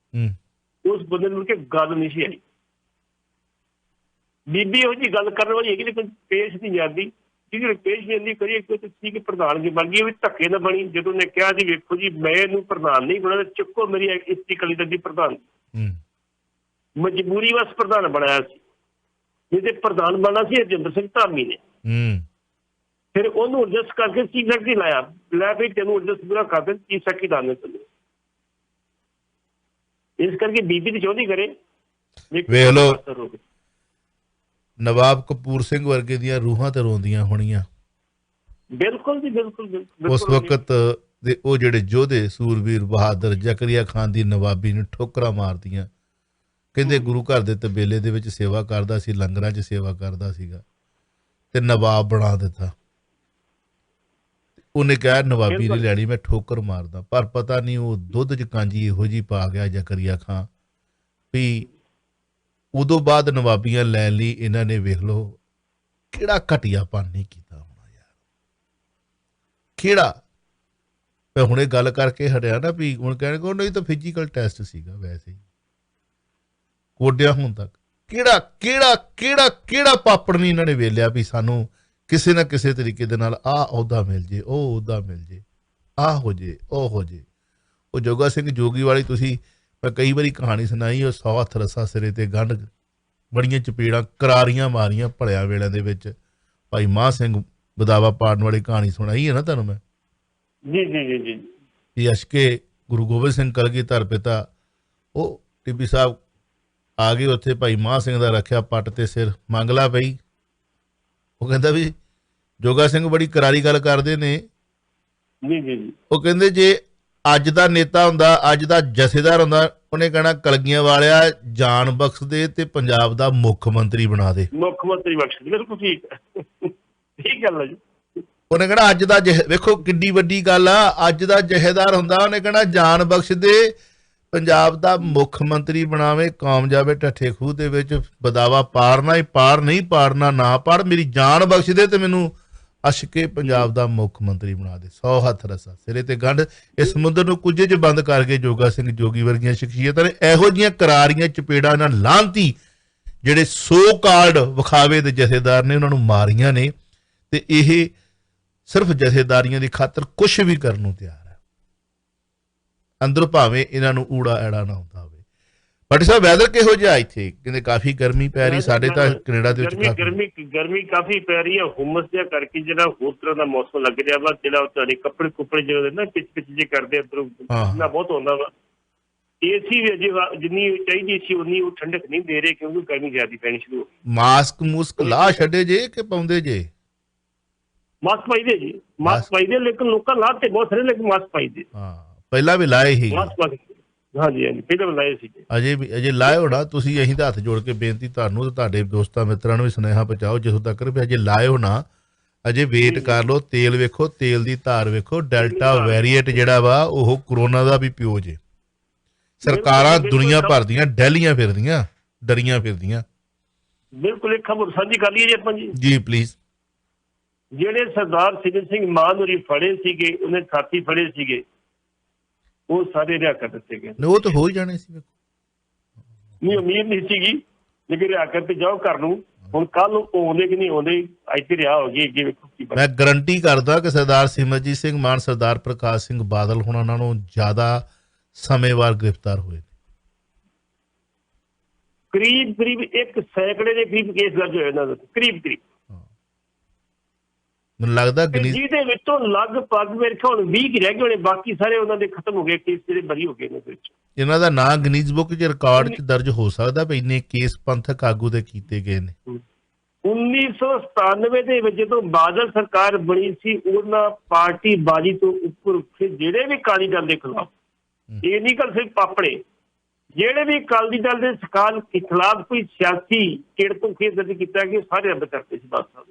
ਉਸ ਬੰਦੇ ਨੂੰ ਕਿ ਗੱਲ ਨਹੀਂ ਸੀ ਆਈ। ਬੀਬੀ ਇਹੋ ਜਿਹੀ ਗੱਲ ਕਰਨ ਵਾਲੀ ਹੈਗੀ, ਲੇਕਿਨ ਪੇਸ਼ ਨਹੀਂ ਜਾਂਦੀ। ਜਿਹਦੀ ਪੇਸ਼ ਜਾਂਦੀ ਕਰੀਏ ਸੀ ਕਿ ਪ੍ਰਧਾਨਗੀ ਬਣ ਗਈ, ਉਹ ਵੀ ਧੱਕੇ ਨਾ ਬਣੀ। ਜਦੋਂ ਨੇ ਕਿਹਾ ਜੀ ਵੇਖੋ ਜੀ ਮੈਂ ਇਹਨੂੰ ਪ੍ਰਧਾਨ ਨਹੀਂ ਬਣਾਇਆ, ਚੁੱਕੋ ਮੇਰੀ ਇਸਤੀ ਕਲੀ ਦੀ ਪ੍ਰਧਾਨ, ਮਜਬੂਰੀ ਵਸ ਪ੍ਰਧਾਨ ਬਣਾਇਆ ਸੀ, ਜਿਹਦੇ ਪ੍ਰਧਾਨ ਬਣਨਾ ਸੀ ਰਜਿੰਦਰ ਸਿੰਘ ਧਾਮੀ ਨੇ। ਫਿਰ ਉਹਨੂੰ ਐਡਜਸਟ ਕਰਕੇ ਚੀਫ ਸੈਕਟਰੀ ਲਾਇਆ, ਲੈ ਵੀ ਤੈਨੂੰ ਐਡਜਸਟ ਪੂਰਾ ਕਰ ਦੇ, ਚੀਫ ਸੈਕਟਰੀ ਲਾਣੇ ਚੱਲੇ। ਇਸ ਕਰਕੇ ਬੀਬੀ ਦੀ ਚਾਹੁੰਦੀ ਕਰੇ। ਵੇਖ ਲਓ ਨਵਾਬ ਕਪੂਰ ਸਿੰਘ ਵਰਗੇ ਦੀਆਂ ਰੂਹਾਂ ਤੇ ਰੋਂਦੀਆਂ ਹੋਣੀਆਂ। ਬਿਲਕੁਲ ਜੀ, ਬਿਲਕੁਲ। ਉਸ ਵਕਤ ਦੇ ਉਹ ਜਿਹੜੇ ਯੋਧੇ ਸੂਰਬੀਰ ਬਹਾਦਰ ਜ਼ਕਰੀਆ ਖਾਨ ਦੀ ਨਵਾਬੀ ਨੂੰ ਠੋਕਰਾਂ ਮਾਰਦੀਆਂ। ਕਹਿੰਦੇ ਗੁਰੂ ਘਰ ਦੇ ਤਬੇਲੇ ਦੇ ਵਿੱਚ ਸੇਵਾ ਕਰਦਾ ਸੀ, ਲੰਗਰਾਂ 'ਚ ਸੇਵਾ ਕਰਦਾ ਸੀਗਾ ਤੇ ਨਵਾਬ ਬਣਾ ਦਿੱਤਾ। ਉਹਨੇ ਕਿਹਾ ਨਵਾਬੀ ਨਹੀਂ ਲੈਣੀ, ਮੈਂ ਠੋਕਰ ਮਾਰਦਾ। ਪਰ ਪਤਾ ਨਹੀਂ ਉਹ ਦੁੱਧ 'ਚ ਕਾਂਜੀ ਇਹੋ ਜਿਹੀ ਪਾ ਗਿਆ ਜ਼ਕਰੀਆ ਖਾਂ ਵੀ ਉਦੋਂ ਬਾਅਦ ਨਵਾਬੀਆਂ ਲੈਣ ਲਈ ਇਹਨਾਂ ਨੇ ਵੇਖ ਲਓ ਕਿਹੜਾ ਘਟੀਆਪਨ ਨਹੀਂ ਕੀਤਾ ਹੋਣਾ ਯਾਰ, ਕਿਹੜਾ। ਮੈਂ ਹੁਣੇ ਗੱਲ ਕਰਕੇ ਹਟਿਆ ਨਾ ਵੀ ਹੁਣ ਕਹਿਣਗੇ ਉਹ ਨਹੀਂ ਤਾਂ ਫਿਜ਼ੀਕਲ ਟੈਸਟ ਸੀਗਾ ਵੈਸੇ ਹੀ ਕੋਡਿਆ ਹੁਣ ਤੱਕ। ਕਿਹੜਾ ਕਿਹੜਾ ਕਿਹੜਾ ਕਿਹੜਾ ਪਾਪੜ ਨਹੀਂ ਇਹਨਾਂ ਨੇ ਵੇਲਿਆ ਵੀ ਸਾਨੂੰ ਕਿਸੇ ਨਾ ਕਿਸੇ ਤਰੀਕੇ ਦੇ ਨਾਲ ਆਹ ਅਹੁਦਾ ਮਿਲ ਜੇ, ਉਹ ਅਹੁਦਾ ਮਿਲ ਜੇ, ਆਹ ਹੋ ਜੇ, ਉਹ ਹੋ ਜੇ। ਉਹ ਜੋਗਾ ਸਿੰਘ ਜੋਗੀ ਵਾਲੀ ਤੁਸੀਂ ਮੈਂ ਕਈ ਵਾਰੀ ਕਹਾਣੀ ਸੁਣਾਈ, ਉਹ 100 ਹੱਥ ਰੱਸਾ ਸਿਰੇ ਤੇ ਗੰਢ, ਬੜੀਆਂ ਚਪੇੜਾਂ ਕਰਾਰੀਆਂ ਮਾਰੀਆਂ ਭਲਿਆਂ ਵੇਲਿਆਂ ਦੇ ਵਿੱਚ। ਭਾਈ ਮਾਹ ਸਿੰਘ ਬਦਾਵਾ ਪਾੜਨ ਵਾਲੀ ਕਹਾਣੀ ਸੁਣਾਈ ਹੈ ਨਾ ਤੁਹਾਨੂੰ ਮੈਂ। ਜੀ ਅਸ਼ਕੇ ਗੁਰੂ ਗੋਬਿੰਦ ਸਿੰਘ ਕਲਗੀਧਰ ਪਿਤਾ, ਉਹ ਟਿੱਬੀ ਸਾਹਿਬ ਆ ਗਏ ਉੱਥੇ, ਭਾਈ ਮਾਹ ਸਿੰਘ ਦਾ ਰੱਖਿਆ ਪੱਟ ਤੇ ਸਿਰ, ਮੰਗਲਾ ਪਈ। ਉਹ ਕਹਿੰਦਾ ਵੀ ਜੋਗਾ ਸਿੰਘ ਬੜੀ ਕਰਾਰੀ ਗੱਲ ਕਰਦੇ ਨੇ। ਉਹ ਕਹਿੰਦੇ ਜੇ ਅੱਜ ਦਾ ਨੇਤਾ ਹੁੰਦਾ, ਅੱਜ ਦਾ ਜਥੇਦਾਰ ਹੁੰਦਾ, ਉਹਨੇ ਕਹਿਣਾ ਕਲਗੀਆਂ ਵਾਲਿਆ ਜਾਨ ਬਖਸ਼ ਦੇ ਤੇ ਪੰਜਾਬ ਦਾ ਮੁੱਖ ਮੰਤਰੀ ਬਣਾ ਦੇ। ਮੁੱਖ ਮੰਤਰੀ ਬਖਸ਼ ਦੇ, ਬਿਲਕੁਲ ਠੀਕ ਹੈ, ਠੀਕ ਗੱਲ ਹੈ ਜੀ। ਉਹਨੇ ਕਹਿਣਾ ਅੱਜ ਦਾ ਵੇਖੋ ਕਿੱਡੀ ਵੱਡੀ ਗੱਲ ਆ, ਅੱਜ ਦਾ ਜਥੇਦਾਰ ਹੁੰਦਾ, ਉਹਨੇ ਕਹਿਣਾ ਜਾਨ ਬਖਸ਼ ਦੇ, ਪੰਜਾਬ ਦਾ ਮੁੱਖ ਮੰਤਰੀ ਬਣਾਵੇ, ਕੌਮ ਜਾਵੇ ਠੱਠੇ ਖੂਹ ਦੇ ਵਿੱਚ, ਬਦਾਵਾ ਪਾਰਨਾ ਹੀ ਪਾਰ, ਨਹੀਂ ਪਾੜਨਾ ਨਾ ਪਾੜ, ਮੇਰੀ ਜਾਨ ਬਖਸ਼ ਦੇ ਤੇ ਮੈਨੂੰ ਅਸ਼ਕੇ ਪੰਜਾਬ ਦਾ ਮੁੱਖ ਮੰਤਰੀ ਬਣਾ ਦੇ। 100 ਹੱਥ ਰੱਸਾ ਸਿਰੇ ਤੇ ਗੰਢ। ਇਸ ਸਮੁੰਦਰ ਨੂੰ ਕੁੱਜੇ 'ਚ ਬੰਦ ਕਰਕੇ ਜੋਗਾ ਸਿੰਘ ਜੋਗੀ ਵਰਗੀਆਂ ਸ਼ਖਸੀਅਤਾਂ ਨੇ ਇਹੋ ਜਿਹੀਆਂ ਕਰਾਰੀਆਂ ਚਪੇੜਾਂ ਨਾਲ ਲਾਂਤੀ ਜਿਹੜੇ ਸੋ ਕਾਲਡ ਵਿਖਾਵੇ ਦੇ ਜਥੇਦਾਰ ਨੇ ਉਹਨਾਂ ਨੂੰ ਮਾਰੀਆਂ ਨੇ। ਤੇ ਇਹ ਸਿਰਫ ਜਥੇਦਾਰੀਆਂ ਦੀ ਖਾਤਰ ਕੁਛ ਵੀ ਕਰਨ ਨੂੰ ਤਿਆਰ ਹੈ, ਅੰਦਰੋਂ ਭਾਵੇਂ ਇਹਨਾਂ ਨੂੰ ਊੜਾ ਐੜਾ ਨਾ ਹੁੰਦਾ ਹੋਵੇ। ਭੱਟੀ ਸਾਹਿਬ ਵੈਦਰ ਕਿਹੋ ਜਿਹਾ ਇੱਥੇ? ਕਹਿੰਦੇ ਕਾਫੀ ਗਰਮੀ ਪੈ ਰਹੀ, ਸਾਡੇ ਤਾਂ ਕੈਨੇਡਾ ਦੇ ਵਿੱਚ ਗਰਮੀ ਕਾਫੀ ਪੈ ਰਹੀ ਹੈ, ਹੁਮਸ ਜਿਹਾ ਕਰਕੇ ਜਿਹੜਾ ਹੋਰ ਤਰ੍ਹਾਂ ਦਾ ਮੌਸਮ ਲੱਗ ਰਿਹਾ ਵਾ, ਜਿਹੜਾ ਤੁਹਾਡੇ ਕੱਪੜੇ ਕੁੱਪੜੇ ਜਿਹੜੇ ਨਾ ਪਿਚ ਜੇ ਕਰਦੇ ਅੰਦਰੋਂ ਨਾ ਬਹੁਤ ਹੁੰਦਾ ਵਾ। ਏਸੀ ਵੀ ਅਜੇ ਜਿੰਨੀ ਚਾਹੀਦੀ ਸੀ ਉਨੀ ਉਹ ਠੰਡਕ ਨਹੀਂ ਦੇ ਰਹੇ, ਕਿਉਂਕਿ ਗਰਮੀ ਜ਼ਿਆਦਾ ਪੈਣੀ ਸ਼ੁਰੂ ਹੋ ਗਈ। ਮਾਸਕ ਮੂਸਕ ਲਾ ਛੱਡੇ ਜੇ ਕਿ ਪਾਉਂਦੇ ਜੇ? ਮਾਸਕ ਪਾਈਦੇ ਜੀ, ਮਾਸਕ ਪਾਈਦੇ, ਲੇਕਿਨ ਲੋਕਾਂ ਲਾ ਤੇ ਬਹੁਤ ਸਾਰੇ, ਲੇਕਿਨ ਮਾਸਕ ਪਾਈਦੇ। ਹਾਂ ਪਹਿਲਾਂ ਵੀ ਲਾਏ ਹੀ, ਹਾਂਜੀ ਪਹਿਲਾਂ ਵੀ ਲਾਏ ਸੀ, ਅਜੇ ਲਾਏ ਹੋਣਾ ਤੁਸੀਂ। ਅਸੀਂ ਤਾਂ ਹੱਥ ਜੋੜ ਕੇ ਬੇਨਤੀ ਤੁਹਾਨੂੰ ਤੇ ਤੁਹਾਡੇ ਦੋਸਤਾਂ ਮਿੱਤਰਾਂ ਨੂੰ ਵੀ ਸੁਨੇਹਾ ਪਹੁੰਚਾਓ ਜਿੱਥੋਂ ਤੱਕ ਵੀ ਅਜੇ ਲਾਏ ਹੋਣਾ, ਅਜੇ ਵੇਟ ਕਰ ਲਓ। ਤੇਲ ਵੇਖੋ, ਤੇਲ ਦੀ ਧਾਰ ਵੇਖੋ, ਡੈਲਟਾ ਵੇਰੀਏਂਟ ਜਿਹੜਾ ਵਾ ਉਹ ਕਰੋਨਾ ਦਾ ਵੀ ਪਿਓ ਜੇ। ਸਰਕਾਰਾਂ ਦੁਨੀਆ ਭਰ ਦੀਆਂ ਡਹਿਲੀਆਂ ਫਿਰਦੀਆਂ, ਡਰੀਆਂ ਫਿਰਦੀਆਂ। ਬਿਲਕੁਲ ਇੱਕ ਖਬਰ ਸਾਂਝੀ ਕਰ ਲਈਏ ਜੀ ਆਪਾਂ ਜੀ। ਜੀ ਪਲੀਜ਼। ਜਿਹੜੇ ਸਰਦਾਰ ਸਿਕੰਦਰ ਸਿੰਘ ਮਾਨ ਹੋਰੀ ਫੜੇ ਸੀਗੇ, ਉਹਨੇ ਸਾਥੀ ਫੜੇ ਸੀਗੇ, ਉਹ ਸਾਰੇ ਰਿਹਾ ਕਰ ਦਿੱਤੇ ਗਏ। ਉਹ ਤਾਂ ਹੋ ਹੀ ਜਾਣੇ ਸੀ, ਨਹੀਂ ਉਮੀਦ ਨਹੀਂ ਸੀਗੀ, ਲੇਕਿਨ ਰਿਹਾ ਕਰਕੇ ਜਾਓ ਘਰ ਨੂੰ। ਹੁਣ ਕੱਲ ਨੂੰ ਆਉਂਦੇ ਕਿ ਨਹੀਂ ਆਉਂਦੇ, ਇੱਥੇ ਰਿਹਾ ਹੋ ਗਈ, ਅੱਗੇ ਵੇਖੋ ਕੀ ਮੈਂ ਗਰੰਟੀ ਕਰਦਾ ਕਿ ਸਰਦਾਰ ਸਿਮਰਜੀਤ ਸਿੰਘ ਮਾਨ, ਸਰਦਾਰ ਪ੍ਰਕਾਸ਼ ਸਿੰਘ ਬਾਦਲ ਹੁਣਾਂ ਨਾਲੋਂ ਜ਼ਿਆਦਾ ਸਮੇਂਵਾਰ ਗ੍ਰਿਫਤਾਰ ਹੋਏ। ਕਰੀਬ 1 ਸੈਂਕੜੇ ਦੇ ਕਰੀਬ ਕੇਸ ਦਰਜ ਹੋਏ ਇਹਨਾਂ ਦੇ, ਕਰੀਬ ਮੈਨੂੰ ਲੱਗਦਾ ਜਿਹਦੇ ਵਿੱਚੋਂ ਲਗਭਗ ਮੇਰੇ ਖਿਆਲ 20 ਹੀ ਰਹਿ ਗਏ ਹੋਣੇ, ਬਾਕੀ ਸਾਰੇ ਉਹਨਾਂ ਦੇ ਖਤਮ ਹੋ ਗਏ ਕੇਸ, ਜਿਹੜੇ ਬਰੀ ਹੋ ਗਏ ਇਹਨਾਂ ਦੇ ਵਿੱਚ। ਇਹਨਾਂ ਦਾ ਨਾਂ ਗਿਨੀਜ਼ ਬੁੱਕ 'ਚ ਰਿਕਾਰਡ 'ਚ ਦਰਜ ਹੋ ਸਕਦਾ ਵੀ ਇੰਨੇ ਕੇਸ ਪੰਥਕ ਆਗੂ ਦੇ ਕੀਤੇ ਗਏ ਨੇ। 1997 ਦੇ ਵਿੱਚ ਜਦੋਂ ਬਾਦਲ ਸਰਕਾਰ ਬਣੀ ਸੀ, ਉਹਨਾਂ ਪਾਰਟੀ ਬਾਜੀ ਤੋਂ ਉੱਪਰ ਉੱਠੇ ਜਿਹੜੇ ਵੀ ਅਕਾਲੀ ਦਲ ਦੇ ਖਿਲਾਫ, ਇਹ ਨਹੀਂ ਗੱਲ ਸਿਰਫ ਪਾਪੜੇ, ਜਿਹੜੇ ਵੀ ਅਕਾਲੀ ਦਲ ਦੇ ਖਿਲਾਫ ਕੋਈ ਸਿਆਸੀ ਕਿੜ ਤੋਂ ਕੇਸ ਦਰਜ ਕੀਤਾ ਗਿਆ, ਸਾਰੇ ਰੱਦ ਕਰਤੇ ਸੀ ਬਾਦਲ ਸਾਹਿਬ।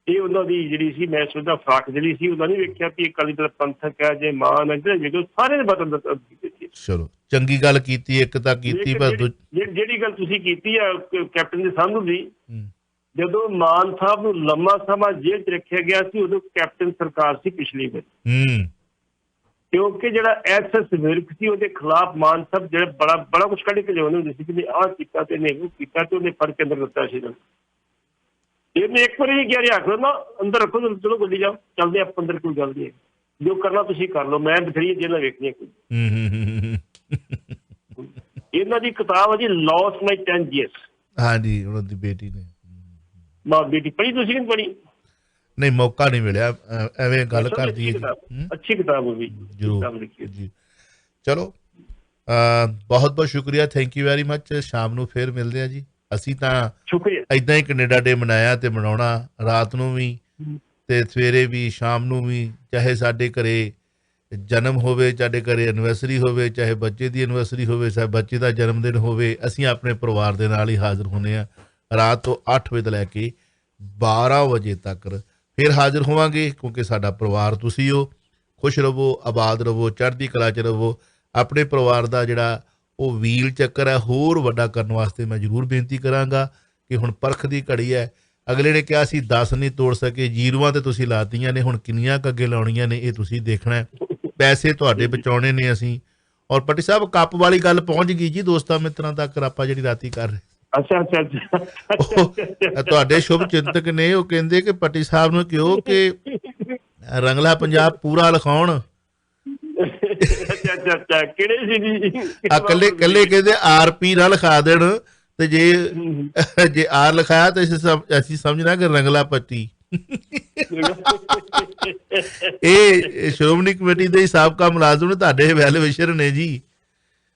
ਇਹ ਉਹਨਾਂ ਦੀ ਜਿਹੜੀ ਸੀ, ਮੈਂ ਸੋਚਦਾ ਫਰਾਕ ਜਿਹੜੀ ਸੀ, ਉਹਨਾਂ ਨੇ ਵੇਖਿਆ ਕਿ ਅਕਾਲੀ ਦਲ ਪੰਥਕ ਹੈ, ਜੇ ਮਾਨ ਹੈ, ਜਿਹੜੇ ਸਾਰੇ ਬਦਲ ਕੀਤੇ ਸੀ। ਚਲੋ ਚੰਗੀ ਗੱਲ ਕੀਤੀ, ਇੱਕ ਤਾਂ ਕੀਤੀ, ਪਰ ਜਿਹੜੀ ਗੱਲ ਤੁਸੀਂ ਕੀਤੀ ਆ ਕੈਪਟਨ ਦੇ ਸਾਹਮਣੇ ਦੀ, ਜਦੋਂ ਮਾਨ ਸਾਹਿਬ ਨੂੰ ਲੰਮਾ ਸਮਾਂ ਜੇਲ੍ਹ 'ਚ ਰੱਖਿਆ ਗਿਆ ਸੀ, ਉਦੋਂ ਕੈਪਟਨ ਸਰਕਾਰ ਸੀ ਪਿਛਲੀ ਵਾਰ, ਕਿਉਂਕਿ ਜਿਹੜਾ SS ਵਿਰਕ ਸੀ ਉਹਦੇ ਖਿਲਾਫ ਮਾਨ ਸਾਹਿਬ ਜਿਹੜਾ ਬੜਾ ਕੁਛ ਕੱਢ ਕੇ ਲਿਆਉਂਦੇ ਹੁੰਦੇ ਸੀ ਕਿ ਆਹ ਕੀਤਾ ਤੇ ਨਹੀਂ ਉਹ ਕੀਤਾ, ਤੇ ਉਹਨੇ ਫੜ ਕੇ ਅੰਦਰ ਦਿੱਤਾ ਸੀ। ਇਹਨੇ ਇੱਕ ਵਾਰੀ ਕਿਹਾ ਰਿਹਾ ਕਰੋ ਨਾ, ਅੰਦਰ ਰੱਖੋ, ਚਲੋ ਗੱਡੀ ਜਾਓ, ਚੱਲਦੇ ਆਪਾਂ ਅੰਦਰ, ਕੋਈ ਗੱਲ ਨਹੀਂ, ਜੋ ਕਰਨਾ ਤੁਸੀਂ ਕਰ ਲਓ, ਮੈਂ ਬਥੇਰੀ ਜੇਲਾਂ ਵੇਖਣੀਆਂ ਕੋਈ। ਇਹਨਾਂ ਦੀ ਕਿਤਾਬ ਹੈ ਜੀ ਲੌਸ ਮਾਈ 10 years। ਹਾਂਜੀ, ਉਹਨਾਂ ਦੀ ਬੇਟੀ ਨੇ ਮਾਂ ਬੇਟੀ ਪੜ੍ਹੀ, ਤੁਸੀਂ ਨਹੀਂ ਪੜ੍ਹੀ? ਨਹੀਂ, ਮੌਕਾ ਨਹੀਂ ਮਿਲਿਆ, ਐਵੇਂ ਗੱਲ ਕਰਦੀ ਹੈ। ਅੱਛੀ ਕਿਤਾਬ ਹੋਈ ਜ਼ਰੂਰ ਜੀ। ਚਲੋ ਬਹੁਤ ਬਹੁਤ ਸ਼ੁਕਰੀਆ, ਥੈਂਕ ਯੂ ਵੈਰੀ ਮਚ। ਸ਼ਾਮ ਨੂੰ ਫੇਰ ਮਿਲਦੇ ਆ ਜੀ। ਅਸੀਂ ਤਾਂ ਸ਼ੁਕਰੀਆ, ਏਦਾਂ ਹੀ ਕੈਨੇਡਾ ਡੇ ਮਨਾਇਆ ਤੇ ਮਨਾਉਣਾ, ਰਾਤ ਨੂੰ ਵੀ ਤੇ ਸਵੇਰੇ ਵੀ, ਸ਼ਾਮ ਨੂੰ ਵੀ, ਚਾਹੇ ਸਾਡੇ ਘਰੇ ਜਨਮ ਹੋਵੇ, ਸਾਡੇ ਘਰੇ ਐਨਵਰਸਰੀ ਹੋਵੇ, ਚਾਹੇ ਬੱਚੇ ਦੀ ਐਨਵਰਸਰੀ ਹੋਵੇ, ਚਾਹੇ ਬੱਚੇ ਦਾ ਜਨਮ ਦਿਨ ਹੋਵੇ, ਅਸੀਂ ਆਪਣੇ ਪਰਿਵਾਰ ਦੇ ਨਾਲ ਹੀ ਹਾਜ਼ਰ ਹੁੰਦੇ ਹਾਂ। ਰਾਤ ਤੋਂ 8 ਵਜੇ ਤੋਂ ਲੈ ਕੇ 12 ਵਜੇ ਤੱਕ ਫਿਰ ਹਾਜ਼ਰ ਹੋਵਾਂਗੇ, ਕਿਉਂਕਿ ਸਾਡਾ ਪਰਿਵਾਰ ਤੁਸੀਂ ਹੋ। ਖੁਸ਼ ਰਹੋ, ਆਬਾਦ ਰਹੋ, ਚੜ੍ਹਦੀ ਕਲਾ 'ਚ ਰਹੋ। ਆਪਣੇ ਪਰਿਵਾਰ ਦਾ ਜਿਹੜਾ ਉਹ ਵੀਲ ਚੱਕਰ ਹੈ ਹੋਰ ਵੱਡਾ ਕਰਨ ਵਾਸਤੇ ਮੈਂ ਜ਼ਰੂਰ ਬੇਨਤੀ ਕਰਾਂਗਾ ਕਿ ਹੁਣ ਪਰਖ ਦੀ ਘੜੀ ਹੈ। ਅਗਲੇ ਨੇ ਕਿਹਾ ਸੀ 10 ਨਹੀਂ ਤੋੜ ਸਕੇ, ਜ਼ੀਰੋਆਂ ਤੇ ਤੁਸੀਂ ਲਾਤੀਆਂ ਨੇ, ਹੁਣ ਕਿੰਨੀਆਂ ਕੁ ਅੱਗੇ ਲਾਉਣੀਆਂ ਨੇ ਇਹ ਤੁਸੀਂ ਦੇਖਣਾ। ਪੈਸੇ ਤੁਹਾਡੇ ਬਚਾਉਣੇ ਨੇ ਅਸੀਂ। ਔਰ ਪੱਟੀ ਸਾਹਿਬ, ਕੱਪ ਵਾਲੀ ਗੱਲ ਪਹੁੰਚ ਗਈ ਜੀ ਦੋਸਤਾਂ ਮਿੱਤਰਾਂ ਤੱਕ, ਆਪਾਂ ਜਿਹੜੀ ਰਾਤੀ ਕਰ ਰਹੇ। ਤੁਹਾਡੇ ਸ਼ੁਭ ਚਿੰਤਕ ਨੇ, ਉਹ ਕਹਿੰਦੇ ਕਿ ਪੱਟੀ ਸਾਹਿਬ ਨੂੰ ਕਿਹਾ ਕਿ ਰੰਗਲਾ ਪੰਜਾਬ ਪੂਰਾ ਲਿਖਾਉਣ। ਕੱਲੇ ਕਹਿੰਦੇ RP ਨਾ ਲਿਖਾ ਦੇਣ, ਤੇ ਜੇ R ਲਿਖਾਇਆ ਤਾਂ ਅਸੀਂ ਸਮਝਣਾ ਕਿ ਰੰਗਲਾ ਪੱਟੀ। ਇਹ ਸ਼੍ਰੋਮਣੀ ਕਮੇਟੀ ਦੇ ਸਾਬਕਾ ਮੁਲਾਜ਼ਮ ਨੇ, ਤੁਹਾਡੇ ਵੈਲਵਿਸ਼ਰ ਨੇ ਜੀ।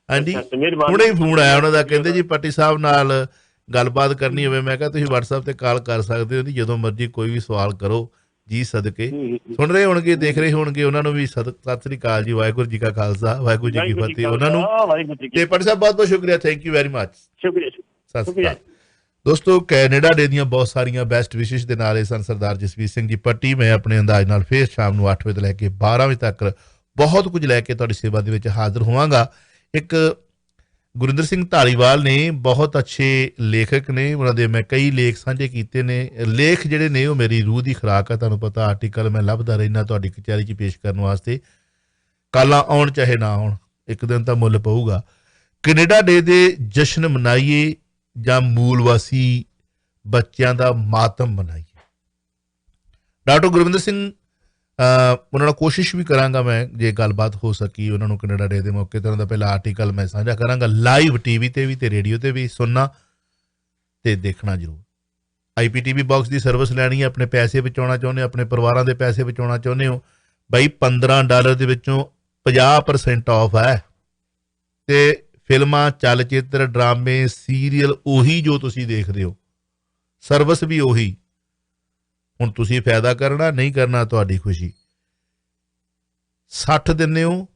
ਹਾਂਜੀ, ਹੁਣੇ ਹੀ ਫੋਨ ਆਇਆ ਉਹਨਾਂ ਦਾ, ਕਹਿੰਦੇ ਜੀ ਪੱਟੀ ਸਾਹਿਬ ਨਾਲ ਗੱਲਬਾਤ ਕਰਨੀ ਹੋਵੇ, ਮੈਂ ਕਿਹਾ ਤੁਸੀਂ WhatsApp ਤੇ ਕਾਲ ਕਰ ਸਕਦੇ ਹੋ ਜੀ, ਜਦੋਂ ਮਰਜ਼ੀ ਕੋਈ ਵੀ ਸਵਾਲ ਕਰੋ ਜੀ। ਸਦਕੇ ਸੁਣ ਰਹੇ ਹੋਣਗੇ, ਦੇਖ ਰਹੇ ਹੋਣਗੇ, ਉਹਨਾਂ ਨੂੰ ਵੀ ਸਤਿ ਸ੍ਰੀ ਅਕਾਲ ਜੀ। ਵਾਹਿਗੁਰੂ ਜੀ ਕਾ ਖਾਲਸਾ, ਵਾਹਿਗੁਰੂ ਜੀ ਕੀ ਫਤਿਹ ਉਹਨਾਂ ਨੂੰ। ਤੇ ਪੱਟੀ ਸਾਹਿਬ ਬਹੁਤ ਬਹੁਤ ਸ਼ੁਕਰੀਆ, ਥੈਂਕ ਯੂ ਵੈਰੀ ਮਚ। ਸ਼ੁਕਰੀਆ, ਸਤਿ ਸ੍ਰੀ ਅਕਾਲ ਦੋਸਤੋ। ਕੈਨੇਡਾ ਡੇ ਦੀਆਂ ਬਹੁਤ ਸਾਰੀਆਂ ਬੈਸਟ ਵਿਸ਼ੇਸ਼ ਦੇ ਨਾਲ ਇਹ ਸਨ ਸਰਦਾਰ ਜਸਵੀਰ ਸਿੰਘ ਜੀ ਪੱਟੀ। ਮੈਂ ਆਪਣੇ ਅੰਦਾਜ਼ ਨਾਲ ਫੇਰ ਸ਼ਾਮ ਨੂੰ 8 ਵਜੇ ਤੋਂ ਲੈ ਕੇ 12 ਵਜੇ ਤੱਕ ਬਹੁਤ ਕੁਝ ਲੈ ਕੇ ਤੁਹਾਡੀ ਸੇਵਾ ਦੇ ਵਿੱਚ ਹਾਜ਼ਰ ਹੋਵਾਂਗਾ। ਇੱਕ ਗੁਰਿੰਦਰ ਸਿੰਘ ਧਾਲੀਵਾਲ ਨੇ, ਬਹੁਤ ਅੱਛੇ ਲੇਖਕ ਨੇ, ਉਹਨਾਂ ਦੇ ਮੈਂ ਕਈ ਲੇਖ ਸਾਂਝੇ ਕੀਤੇ ਨੇ। ਲੇਖ ਜਿਹੜੇ ਨੇ ਉਹ ਮੇਰੀ ਰੂਹ ਦੀ ਖੁਰਾਕ ਹੈ, ਤੁਹਾਨੂੰ ਪਤਾ। ਆਰਟੀਕਲ ਮੈਂ ਲੱਭਦਾ ਰਹਿਣਾ ਤੁਹਾਡੀ ਕਚਹਿਰੀ 'ਚ ਪੇਸ਼ ਕਰਨ ਵਾਸਤੇ। ਕਾਲਾਂ ਆਉਣ ਚਾਹੇ ਨਾ ਆਉਣ, ਇੱਕ ਦਿਨ ਤਾਂ ਮੁੱਲ ਪਊਗਾ। ਕੈਨੇਡਾ ਡੇ ਦੇ ਜਸ਼ਨ ਮਨਾਈਏ ਜਾਂ ਮੂਲ ਵਾਸੀ ਬੱਚਿਆਂ ਦਾ ਮਾਤਮ ਮਨਾਈਏ। ਡਾਕਟਰ ਗੁਰਵਿੰਦਰ ਸਿੰਘ ਉਹਨਾਂ ਨਾਲ ਕੋਸ਼ਿਸ਼ ਵੀ ਕਰਾਂਗਾ ਮੈਂ, ਜੇ ਗੱਲਬਾਤ ਹੋ ਸਕੀ ਉਹਨਾਂ ਨੂੰ ਕੈਨੇਡਾ ਡੇ ਦੇ ਮੌਕੇ 'ਤੇ ਉਹਨਾਂ ਦਾ ਪਹਿਲਾ ਆਰਟੀਕਲ ਮੈਂ ਸਾਂਝਾ ਕਰਾਂਗਾ ਲਾਈਵ TV 'ਤੇ ਵੀ ਤੇ ਰੇਡੀਓ 'ਤੇ ਵੀ। ਸੁਣਨਾ ਤੇ ਦੇਖਣਾ ਜ਼ਰੂਰ। IPTV ਬਾਕਸ ਦੀ ਸਰਵਿਸ ਲੈਣੀ ਹੈ, ਆਪਣੇ ਪੈਸੇ ਬਚਾਉਣਾ ਚਾਹੁੰਦੇ ਹੋ, ਆਪਣੇ ਪਰਿਵਾਰਾਂ ਦੇ ਪੈਸੇ ਬਚਾਉਣਾ ਚਾਹੁੰਦੇ ਹੋ ਬਾਈ, $15 ਦੇ ਵਿੱਚੋਂ 50% ਆਫ ਹੈ। ਤੇ ਫਿਲਮਾਂ, ਚਲਚਿੱਤਰ, ਡਰਾਮੇ, ਸੀਰੀਅਲ ਉਹੀ ਜੋ ਤੁਸੀਂ ਦੇਖਦੇ ਹੋ, ਸਰਵਿਸ ਵੀ ਉਹੀ। ਹੁਣ ਤੁਸੀਂ ਫਾਇਦਾ ਕਰਨਾ, ਨਹੀਂ ਕਰਨਾ ਤੁਹਾਡੀ ਖੁਸ਼ੀ। 60 ਦਿੰਦੇ ਹੋ,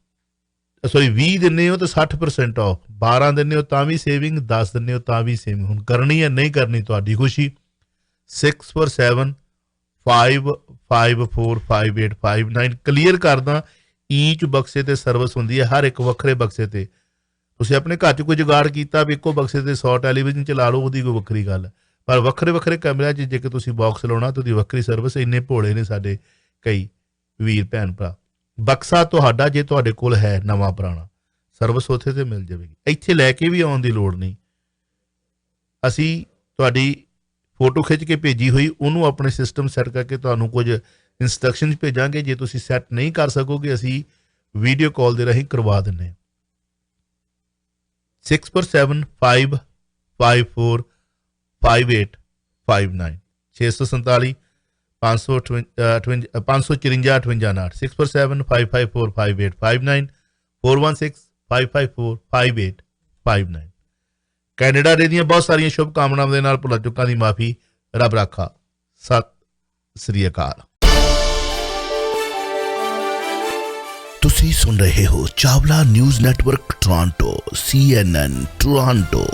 20 ਦਿੰਦੇ ਹੋ ਤਾਂ 60% ਆਫ, 12 ਦਿੰਦੇ ਹੋ ਤਾਂ ਵੀ ਸੇਵਿੰਗ, 10 ਦਿੰਦੇ ਹੋ ਤਾਂ ਵੀ ਸੇਵਿੰਗ। ਹੁਣ ਕਰਨੀ ਹੈ ਨਹੀਂ ਕਰਨੀ ਤੁਹਾਡੀ ਖੁਸ਼ੀ। 6475545859 ਕਲੀਅਰ ਕਰਦਾ। ਈਚ ਬਕਸੇ ਤੇ ਸਰਵਿਸ ਹੁੰਦੀ ਹੈ, ਹਰ ਇੱਕ ਵੱਖਰੇ ਬਕਸੇ ਤੇ। ਤੁਸੀਂ ਆਪਣੇ ਘਰ 'ਚ ਕੋਈ ਜੁਗਾੜ ਕੀਤਾ ਵੀ ਇੱਕੋ ਬਕਸੇ ਤੇ 100 ਟੈਲੀਵਿਜ਼ਨ ਚਲਾ ਲਓ, ਉਹਦੀ ਕੋਈ ਵੱਖਰੀ ਗੱਲ। ਪਰ ਵੱਖਰੇ ਵੱਖਰੇ ਕਮਰਿਆਂ 'ਚ ਜੇਕਰ ਤੁਸੀਂ ਬਾਕਸ ਲਾਉਣਾ ਤਾਂ ਉਹਦੀ ਵੱਖਰੀ ਸਰਵਿਸ। ਇੰਨੇ ਭੋਲੇ ਨੇ ਸਾਡੇ ਕਈ ਵੀਰ ਭੈਣ ਭਰਾ। ਬਕਸਾ ਤੁਹਾਡਾ ਜੇ ਤੁਹਾਡੇ ਕੋਲ ਹੈ ਨਵਾਂ ਪੁਰਾਣਾ, ਸਰਵਿਸ ਉੱਥੇ ਤੇ ਮਿਲ ਜਾਵੇਗੀ। ਇੱਥੇ ਲੈ ਕੇ ਵੀ ਆਉਣ ਦੀ ਲੋੜ ਨਹੀਂ। ਅਸੀਂ ਤੁਹਾਡੀ ਫੋਟੋ ਖਿੱਚ ਕੇ ਭੇਜੀ ਹੋਈ ਉਹਨੂੰ ਆਪਣੇ ਸਿਸਟਮ ਸੈੱਟ ਕਰਕੇ ਤੁਹਾਨੂੰ ਕੁਝ ਇੰਸਟਰਕਸ਼ਨ ਭੇਜਾਂਗੇ। ਜੇ ਤੁਸੀਂ ਸੈੱਟ ਨਹੀਂ ਕਰ ਸਕੋਗੇ ਅਸੀਂ ਵੀਡੀਓ ਕਾਲ ਦੇ ਰਾਹੀਂ ਕਰਵਾ ਦਿੰਦੇ ਹਾਂ। 6475545859 647 554 5859 64755455859 41655455859। ਕੈਨੇਡਾ ਦੇ ਦੀਆਂ ਬਹੁਤ ਸਾਰੀਆਂ ਸ਼ੁਭ ਕਾਮਨਾਵਾਂ ਦੇ ਨਾਲ ਭੁੱਲਾਂ ਚੁੱਕਾਂ ਦੀ ਮਾਫੀ। ਰੱਬ ਰਾਖਾ। ਸਤਿ ਸ੍ਰੀ ਅਕਾਲ। ਤੁਸੀਂ ਸੁਣ ਰਹੇ ਹੋ Chawla news network Toronto CNN Toronto.